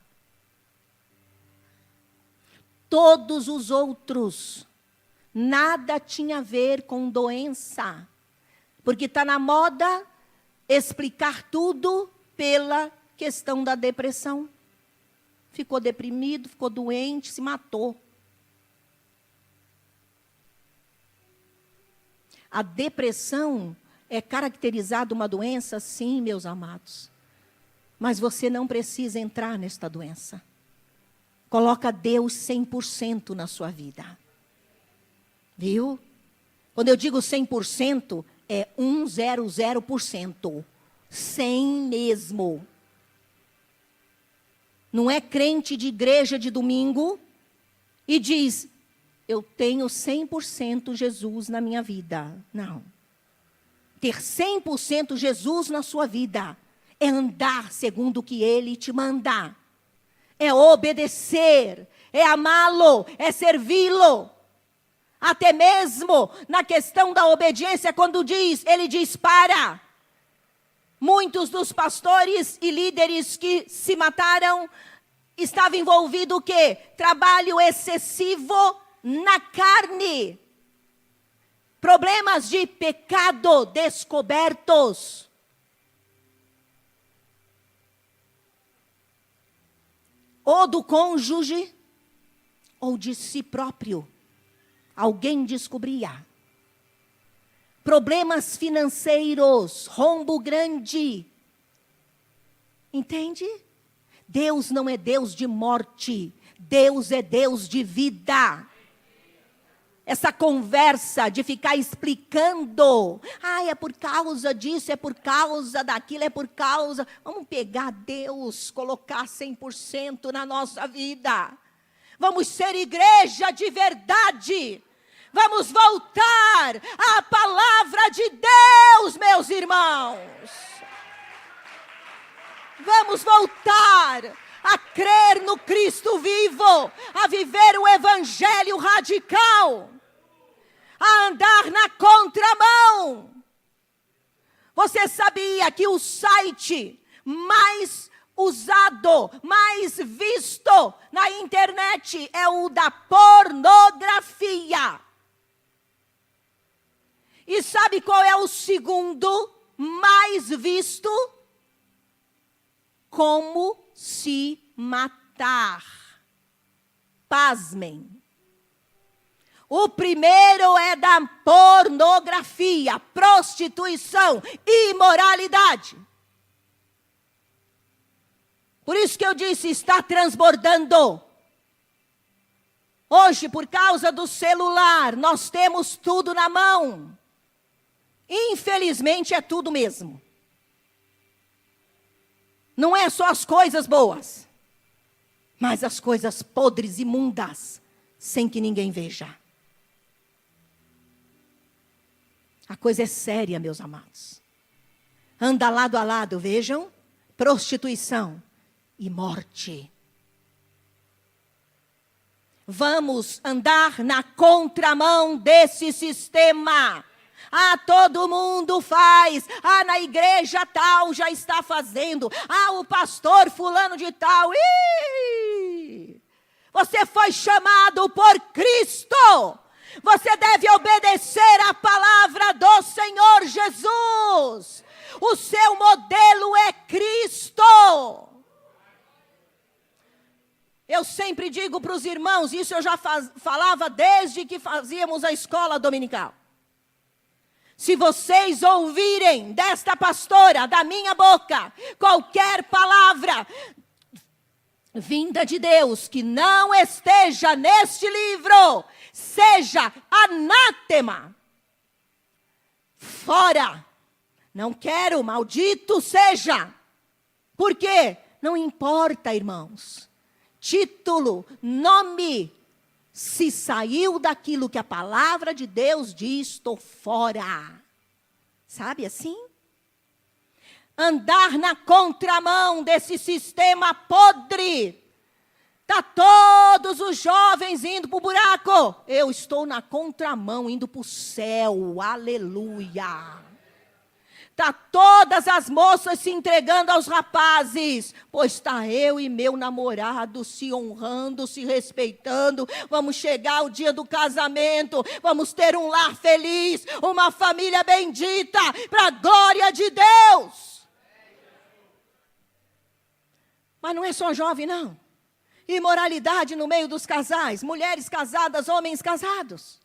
Todos os outros, nada tinha a ver com doença. Porque está na moda explicar tudo pela questão da depressão. Ficou deprimido, ficou doente, se matou. A depressão é caracterizada uma doença? Sim, meus amados. Mas você não precisa entrar nesta doença. Coloca Deus 100% na sua vida. Viu? Quando eu digo 100%, é 100%. 100 mesmo. Não é crente de igreja de domingo e diz, eu tenho 100% Jesus na minha vida. Não. Ter 100% Jesus na sua vida é andar segundo o que Ele te manda. É obedecer, é amá-lo, é servi-lo. Até mesmo na questão da obediência, quando ele diz para. Muitos dos pastores e líderes que se mataram estavam envolvidos o quê? Trabalho excessivo na carne. Problemas de pecado descobertos. Ou do cônjuge, ou de si próprio. Alguém descobria. Problemas financeiros, rombo grande. Entende? Deus não é Deus de morte. Deus é Deus de vida. Essa conversa de ficar explicando. É por causa disso, é por causa daquilo, é por causa. Vamos pegar Deus, colocar 100% na nossa vida. Vamos ser igreja de verdade. Vamos voltar à palavra de Deus, meus irmãos. Vamos voltar a crer no Cristo vivo, a viver o evangelho radical, a andar na contramão. Você sabia que o site mais usado, mais visto na internet é o da pornografia? E sabe qual é o segundo mais visto? Como se matar. Pasmem. O primeiro é da pornografia, prostituição, imoralidade. Por isso que eu disse, está transbordando. Hoje, por causa do celular, nós temos tudo na mão. Infelizmente, é tudo mesmo. Não é só as coisas boas, mas as coisas podres, imundas, sem que ninguém veja. A coisa é séria, meus amados. Anda lado a lado, vejam, prostituição e morte. Vamos andar na contramão desse sistema. Ah, todo mundo faz. Ah, na igreja tal já está fazendo. Ah, o pastor fulano de tal. Ih! Você foi chamado por Cristo. Você deve obedecer à palavra do Senhor Jesus. O seu modelo é Cristo. Eu sempre digo para os irmãos, isso eu já falava desde que fazíamos a escola dominical. Se vocês ouvirem desta pastora, da minha boca, qualquer palavra vinda de Deus que não esteja neste livro, seja anátema. Fora. Não quero, maldito seja. Por quê? Não importa, irmãos. Título, nome. Se saiu daquilo que a palavra de Deus diz, estou fora. Sabe assim? Andar na contramão desse sistema podre. Está todos os jovens indo para o buraco. Eu estou na contramão, indo para o céu. Aleluia. Está todas as moças se entregando aos rapazes. Pois está eu e meu namorado se honrando, se respeitando. Vamos chegar ao dia do casamento. Vamos ter um lar feliz. Uma família bendita. Para a glória de Deus. Mas não é só jovem, não. Imoralidade no meio dos casais. Mulheres casadas, homens casados.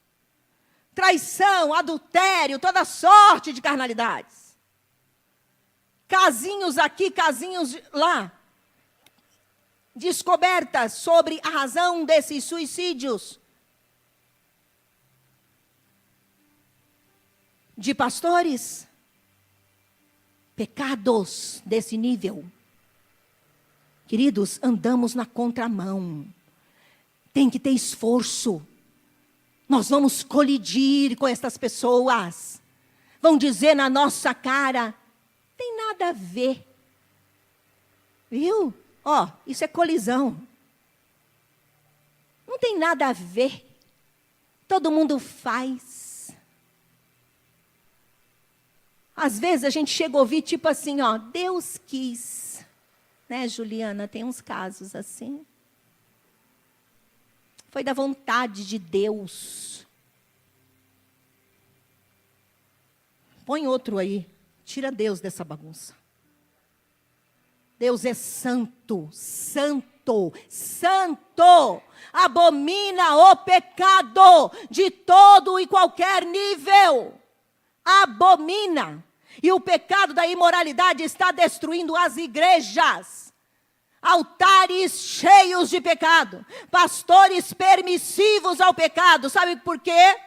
Traição, adultério, toda sorte de carnalidades. Casinhos aqui, casinhos lá. Descobertas sobre a razão desses suicídios. De pastores. Pecados desse nível. Queridos, andamos na contramão. Tem que ter esforço. Nós vamos colidir com essas pessoas. Vão dizer na nossa cara, tem nada a ver. Viu? Ó, isso é colisão. Não tem nada a ver. Todo mundo faz. Às vezes a gente chega a ouvir tipo assim, ó, Deus quis. Né, Juliana? Tem uns casos assim. Foi da vontade de Deus. Põe outro aí. Tira Deus dessa bagunça. Deus é santo, santo, santo. Abomina o pecado de todo e qualquer nível. Abomina. E o pecado da imoralidade está destruindo as igrejas. Altares cheios de pecado. Pastores permissivos ao pecado. Sabe por quê?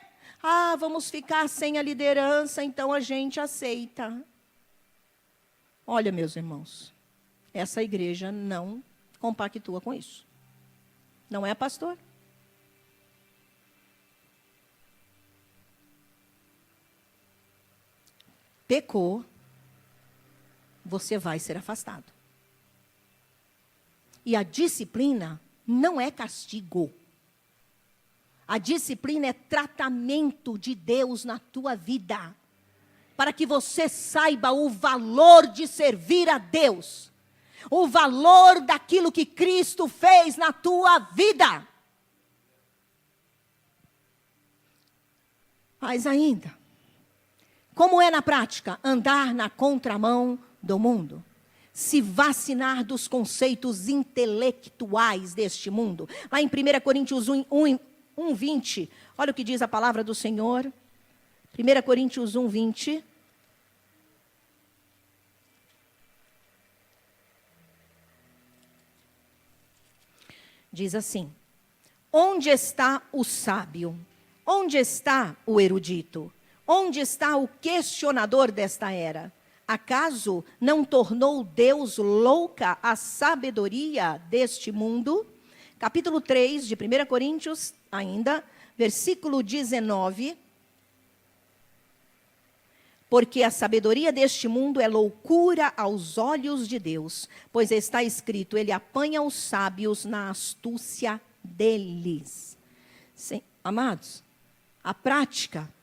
Ah, vamos ficar sem a liderança, então a gente aceita. Olha, meus irmãos, essa igreja não compactua com isso. Não é pastor. Pecou, você vai ser afastado. E a disciplina não é castigo. A disciplina é tratamento de Deus na tua vida. Para que você saiba o valor de servir a Deus. O valor daquilo que Cristo fez na tua vida. Mas ainda, como é na prática andar na contramão do mundo? Se vacinar dos conceitos intelectuais deste mundo. Lá em 1 Coríntios 1:20, olha o que diz a palavra do Senhor. 1 Coríntios 1:20. Diz assim: onde está o sábio? Onde está o erudito? Onde está o questionador desta era? Acaso não tornou Deus louca a sabedoria deste mundo? Capítulo 3 de 1 Coríntios, ainda, versículo 19. porque a sabedoria deste mundo é loucura aos olhos de Deus, pois está escrito, ele apanha os sábios na astúcia deles. Sim, amados, a prática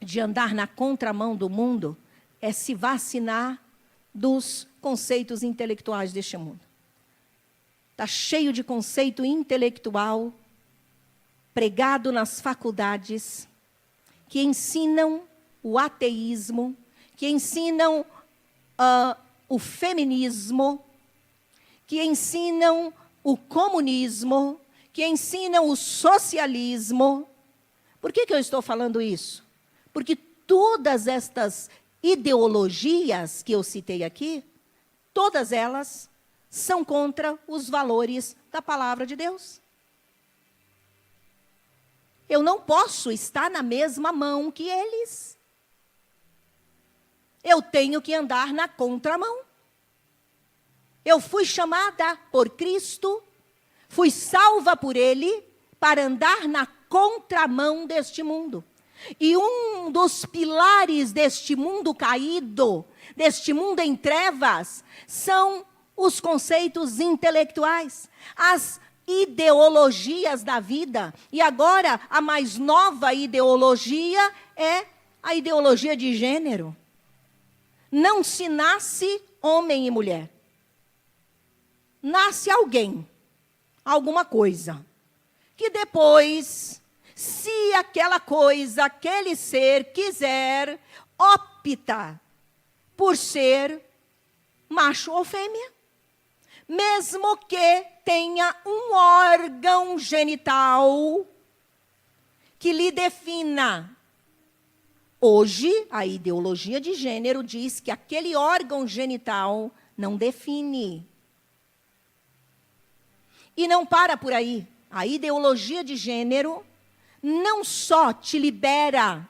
de andar na contramão do mundo é se vacinar dos conceitos intelectuais deste mundo. Está cheio de conceito intelectual pregado nas faculdades que ensinam o ateísmo, que ensinam o feminismo, que ensinam o comunismo, que ensinam o socialismo. Por que eu estou falando isso? Porque todas estas ideologias que eu citei aqui, todas elas são contra os valores da palavra de Deus. Eu não posso estar na mesma mão que eles. Eu tenho que andar na contramão. Eu fui chamada por Cristo, fui salva por Ele, para andar na contramão deste mundo. E um dos pilares deste mundo caído, deste mundo em trevas, são os conceitos intelectuais, as ideologias da vida. E agora, a mais nova ideologia é a ideologia de gênero. Não se nasce homem e mulher. Nasce alguém, alguma coisa, que depois, se aquela coisa, aquele ser quiser, opta por ser macho ou fêmea, mesmo que tenha um órgão genital que lhe defina. Hoje, a ideologia de gênero diz que aquele órgão genital não define. E não para por aí. A ideologia de gênero não só te libera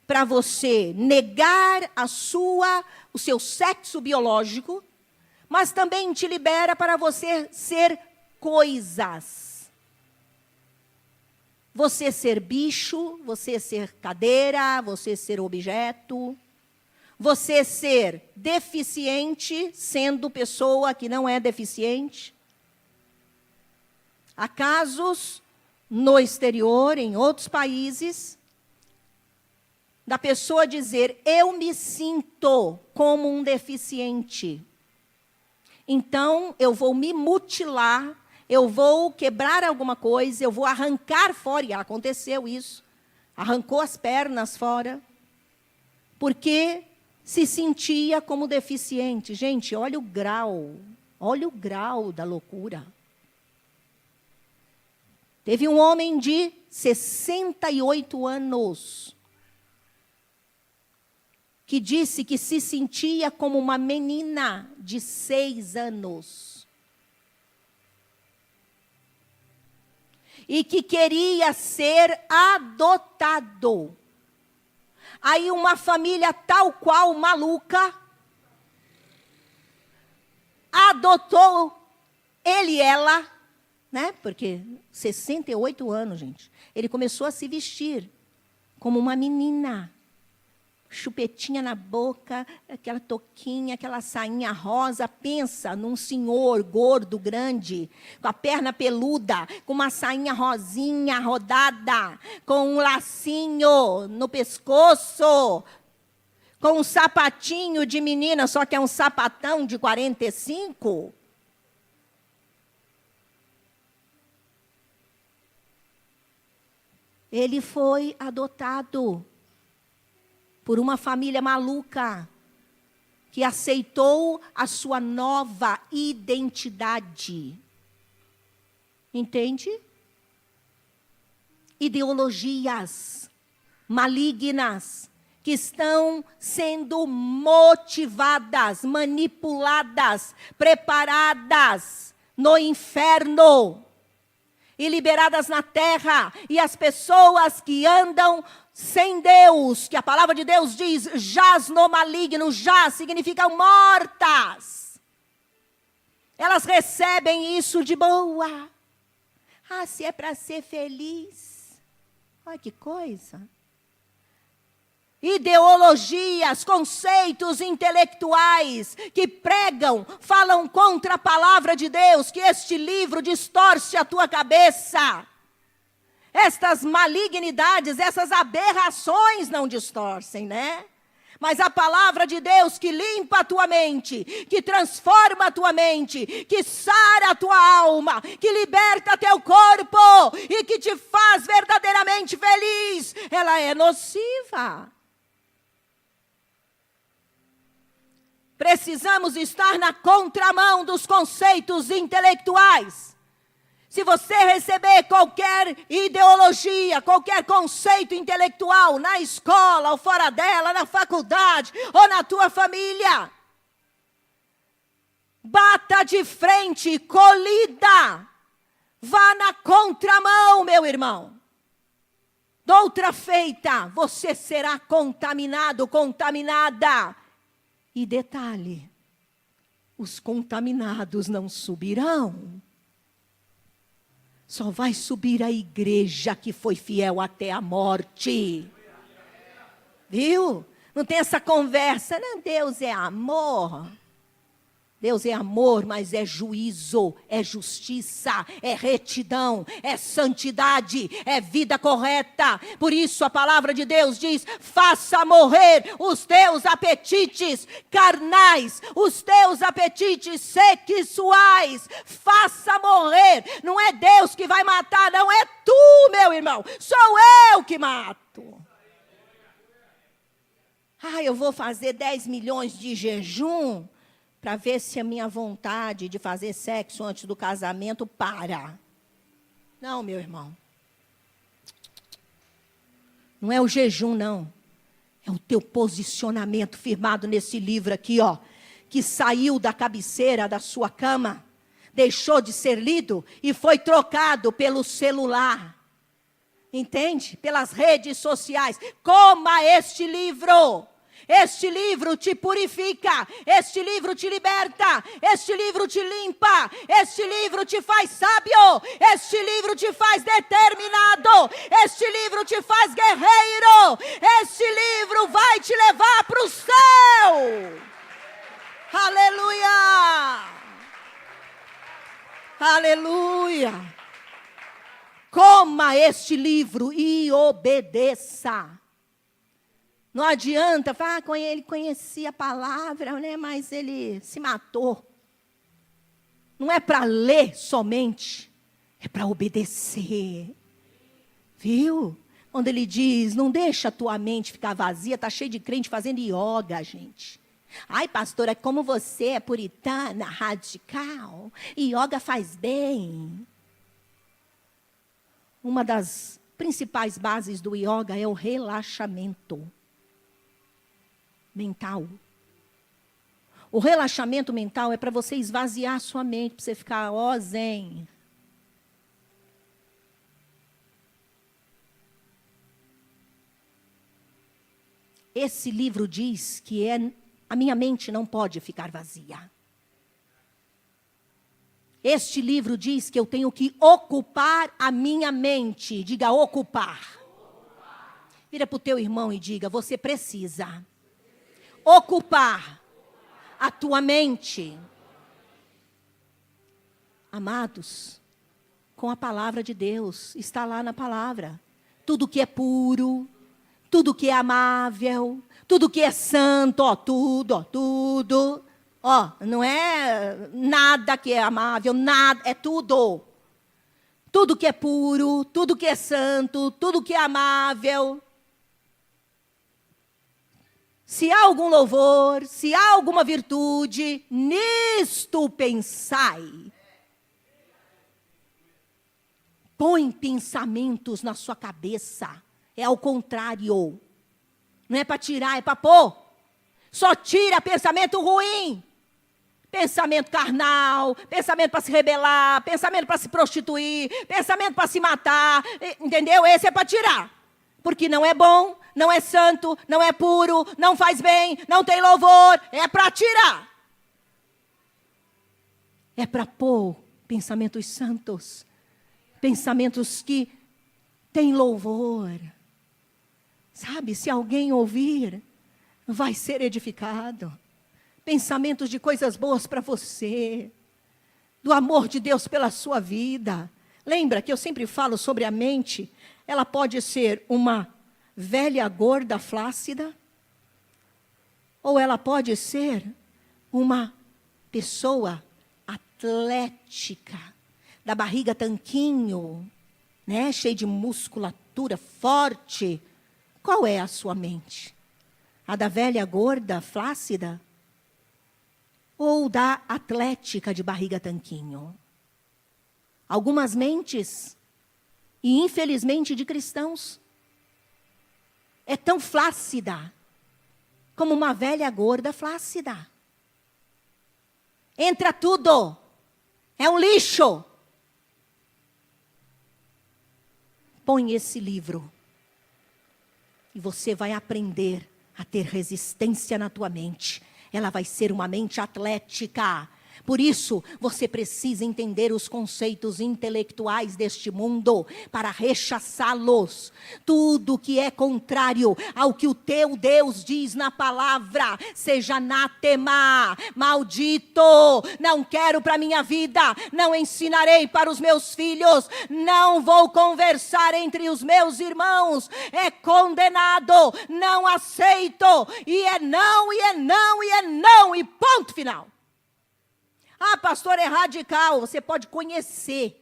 para você negar o seu sexo biológico, mas também te libera para você ser coisas. Você ser bicho, você ser cadeira, você ser objeto, você ser deficiente, sendo pessoa que não é deficiente. Há casos no exterior, em outros países, da pessoa dizer, eu me sinto como um deficiente. Então, eu vou me mutilar, eu vou quebrar alguma coisa, eu vou arrancar fora, e aconteceu isso, arrancou as pernas fora, porque se sentia como deficiente. Gente, olha o grau da loucura. Teve um homem de 68 anos que disse que se sentia como uma menina de 6 anos. E que queria ser adotado. Aí uma família tal qual maluca adotou ele e ela, né? Porque 68 anos, gente. Ele começou a se vestir como uma menina. Chupetinha na boca, aquela touquinha, aquela sainha rosa. Pensa num senhor gordo, grande, com a perna peluda, com uma sainha rosinha rodada, com um lacinho no pescoço, com um sapatinho de menina, só que é um sapatão de 45. Ele foi adotado por uma família maluca que aceitou a sua nova identidade. Entende? Ideologias malignas que estão sendo motivadas, manipuladas, preparadas no inferno e liberadas na terra, e as pessoas que andam sem Deus, que a palavra de Deus diz, jaz no maligno, jaz significa mortas. Elas recebem isso de boa. Ah, se é para ser feliz. Olha que coisa. ideologias, conceitos intelectuais que pregam, falam contra a palavra de Deus, que este livro distorce a tua cabeça. Estas malignidades, essas aberrações não distorcem, né? Mas a palavra de Deus que limpa a tua mente, que transforma a tua mente, que sara a tua alma, que liberta teu corpo e que te faz verdadeiramente feliz, ela é nociva. Precisamos estar na contramão dos conceitos intelectuais. Se você receber qualquer ideologia, qualquer conceito intelectual na escola ou fora dela, na faculdade ou na tua família, bata de frente, colida, vá na contramão, meu irmão. Doutra feita, você será contaminado, contaminada. E detalhe, os contaminados não subirão. Só vai subir a igreja que foi fiel até a morte. Viu? Não tem essa conversa, não, Deus é amor. Deus é amor, mas é juízo, é justiça, é retidão, é santidade, é vida correta. Por isso a palavra de Deus diz: faça morrer os teus apetites carnais, os teus apetites sexuais. Faça morrer. Não é Deus que vai matar, não é tu, meu irmão. Sou eu que mato. Eu vou fazer 10 milhões de jejum para ver se a minha vontade de fazer sexo antes do casamento para. Não, meu irmão. Não é o jejum, não. É o teu posicionamento firmado nesse livro aqui, ó, que saiu da cabeceira da sua cama, deixou de ser lido e foi trocado pelo celular. Entende? Pelas redes sociais. Coma este livro. Este livro te purifica, este livro te liberta, este livro te limpa, este livro te faz sábio, este livro te faz determinado, este livro te faz guerreiro, este livro vai te levar para o céu. Aleluia! Aleluia! Coma este livro e obedeça. Não adianta falar, ele conhecia a palavra, né, mas ele se matou. Não é para ler somente, é para obedecer. Viu? Quando ele diz, não deixa a tua mente ficar vazia, está cheio de crente fazendo yoga, gente. Ai, pastora, como você é puritana, radical, yoga faz bem. Uma das principais bases do yoga é o relaxamento mental. O relaxamento mental é para você esvaziar a sua mente, para você ficar zen. Esse livro diz que a minha mente não pode ficar vazia. Este livro diz que eu tenho que ocupar a minha mente. Diga, ocupar. Vira para o teu irmão e diga, você precisa ocupar a tua mente. Amados, com a palavra de Deus, está lá na palavra. Tudo que é puro, tudo que é amável, tudo que é santo, tudo. Não é nada que é amável, nada, é tudo. Tudo que é puro, tudo que é santo, tudo que é amável. Se há algum louvor, se há alguma virtude, nisto pensai. Põe pensamentos na sua cabeça. É ao contrário. Não é para tirar, é para pôr. Só tira pensamento ruim. Pensamento carnal, pensamento para se rebelar, pensamento para se prostituir, pensamento para se matar. Entendeu? Esse é para tirar. Porque não é bom, não é santo, não é puro, não faz bem, não tem louvor. É para tirar. É para pôr pensamentos santos. Pensamentos que têm louvor. Sabe, se alguém ouvir, vai ser edificado. Pensamentos de coisas boas para você, do amor de Deus pela sua vida. Lembra que eu sempre falo sobre a mente? Ela pode ser uma velha gorda flácida, ou ela pode ser uma pessoa atlética, da barriga tanquinho, né, cheia de musculatura forte. Qual é a sua mente? A da velha gorda flácida? Ou da atlética de barriga tanquinho? Algumas mentes, e infelizmente de cristãos, é tão flácida como uma velha gorda flácida. Entra tudo, é um lixo. Põe esse livro e você vai aprender a ter resistência na tua mente. Ela vai ser uma mente atlética. Por isso, você precisa entender os conceitos intelectuais deste mundo para rechaçá-los. Tudo que é contrário ao que o teu Deus diz na palavra, seja anátema, maldito, não quero para a minha vida, não ensinarei para os meus filhos, não vou conversar entre os meus irmãos, é condenado, não aceito, e é não, e é não, e é não, e ponto final. Ah, pastor, é radical. Você pode conhecer,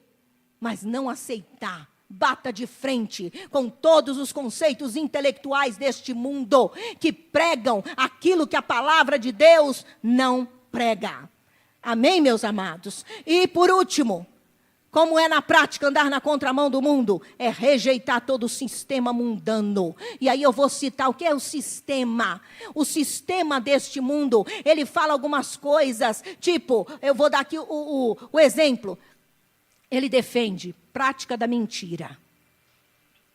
mas não aceitar. Bata de frente com todos os conceitos intelectuais deste mundo que pregam aquilo que a palavra de Deus não prega. Amém, meus amados? E por último, como é na prática andar na contramão do mundo? É rejeitar todo o sistema mundano. E aí eu vou citar o que é o sistema. O sistema deste mundo, ele fala algumas coisas, tipo, eu vou dar aqui o exemplo. Ele defende prática da mentira.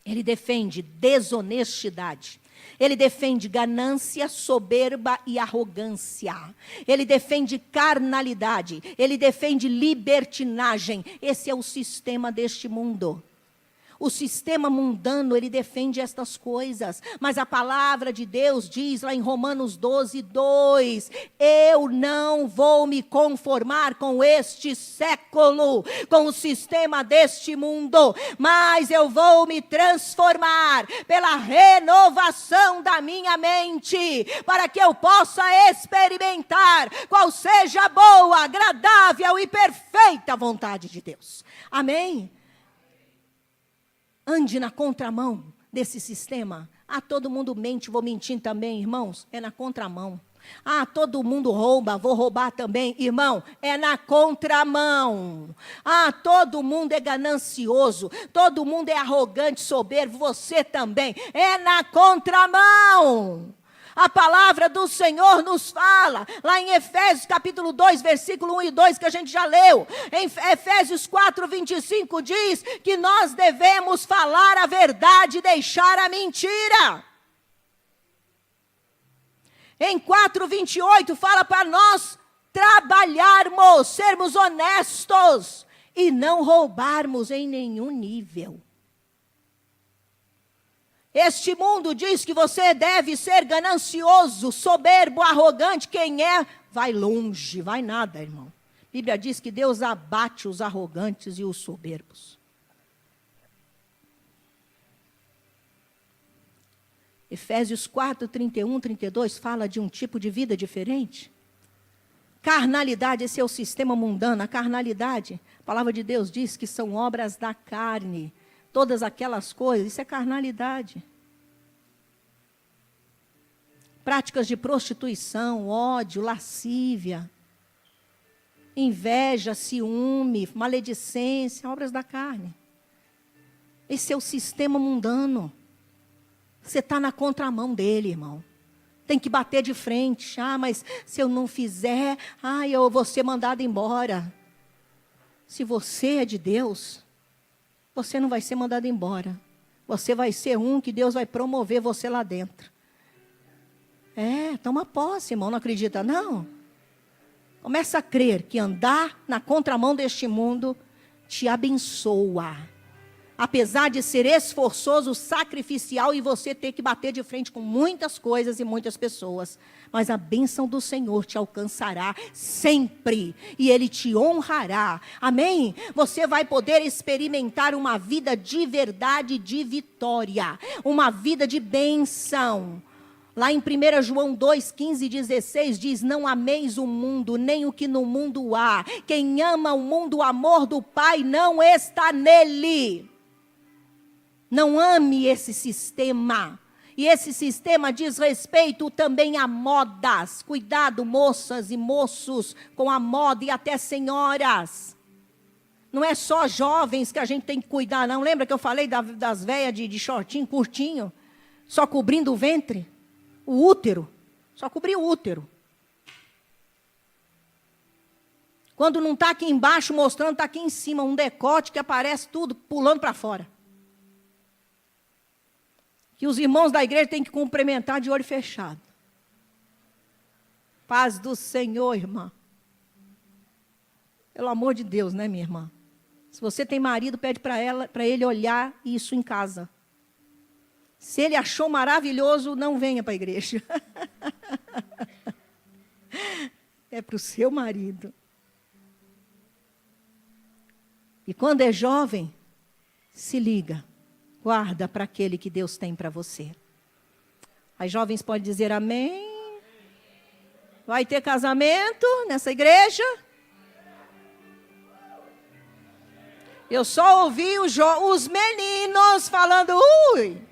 Ele defende desonestidade. Ele defende ganância, soberba e arrogância. Ele defende carnalidade. Ele defende libertinagem. Esse é o sistema deste mundo. O sistema mundano, ele defende estas coisas. Mas a palavra de Deus diz lá em Romanos 12:2. Eu não vou me conformar com este século, com o sistema deste mundo. Mas eu vou me transformar pela renovação da minha mente. Para que eu possa experimentar qual seja a boa, agradável e perfeita vontade de Deus. Amém? Ande na contramão desse sistema. Ah, todo mundo mente, vou mentir também, irmãos. É na contramão. Ah, todo mundo rouba, vou roubar também. Irmão, é na contramão. Ah, todo mundo é ganancioso, todo mundo é arrogante, soberbo, você também. É na contramão. A palavra do Senhor nos fala, lá em Efésios capítulo 2, versículo 1 e 2, que a gente já leu. Em Efésios 4:25 diz que nós devemos falar a verdade e deixar a mentira. Em 4:28 fala para nós trabalharmos, sermos honestos e não roubarmos em nenhum nível. Este mundo diz que você deve ser ganancioso, soberbo, arrogante. Quem é, vai longe, vai nada, irmão. A Bíblia diz que Deus abate os arrogantes e os soberbos. Efésios 4:31, 32 fala de um tipo de vida diferente. Carnalidade, esse é o sistema mundano. A carnalidade, a palavra de Deus diz que são obras da carne. Todas aquelas coisas, isso é carnalidade. Práticas de prostituição, ódio, lascívia, inveja, ciúme, maledicência, obras da carne. Esse é o sistema mundano. Você está na contramão dele, irmão. Tem que bater de frente. Ah, mas se eu não fizer, eu vou ser mandado embora. Se você é de Deus, você não vai ser mandado embora. Você vai ser um que Deus vai promover você lá dentro. Toma posse, irmão. Não acredita, não? Começa a crer que andar na contramão deste mundo te abençoa. Apesar de ser esforçoso, sacrificial e você ter que bater de frente com muitas coisas e muitas pessoas. Mas a bênção do Senhor te alcançará sempre e Ele te honrará. Amém? Você vai poder experimentar uma vida de verdade, de vitória. Uma vida de bênção. Lá em 1 João 2, 15 e 16 diz: não ameis o mundo, nem o que no mundo há. Quem ama o mundo, o amor do Pai não está nele. Não ame esse sistema. E esse sistema diz respeito também a modas. Cuidado, moças e moços, com a moda e até senhoras. Não é só jovens que a gente tem que cuidar, não. Lembra que eu falei das velhas de shortinho curtinho? Só cobrindo o ventre? O útero. Só cobrir o útero. Quando não está aqui embaixo mostrando, está aqui em cima. Um decote que aparece tudo pulando para fora. Que os irmãos da igreja têm que cumprimentar de olho fechado. Paz do Senhor, irmã. Pelo amor de Deus, né, minha irmã? Se você tem marido, pede para ele olhar isso em casa. Se ele achou maravilhoso, não venha para a igreja. É para o seu marido. E quando é jovem, se liga. Guarda para aquele que Deus tem para você. As jovens podem dizer amém. Vai ter casamento nessa igreja? Eu só ouvi os meninos falando, ui.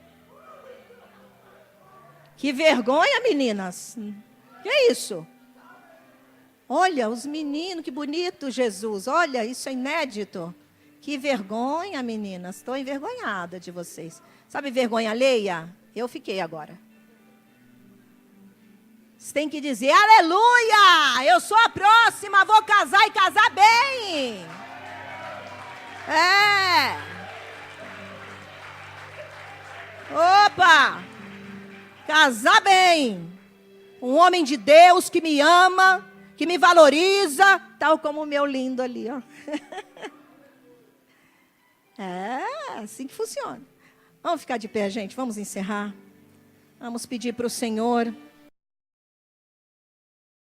Que vergonha, meninas. Que é isso? Olha, os meninos, que bonito, Jesus. Olha, isso é inédito. Que vergonha, meninas. Estou envergonhada de vocês. Sabe vergonha alheia? Eu fiquei agora. Você tem que dizer, aleluia! Eu sou a próxima, vou casar e casar bem. É. Opa! Casar bem. Um homem de Deus que me ama, que me valoriza, tal como o meu lindo ali, ó. É, assim que funciona. Vamos ficar de pé, gente. Vamos encerrar. Vamos pedir para o Senhor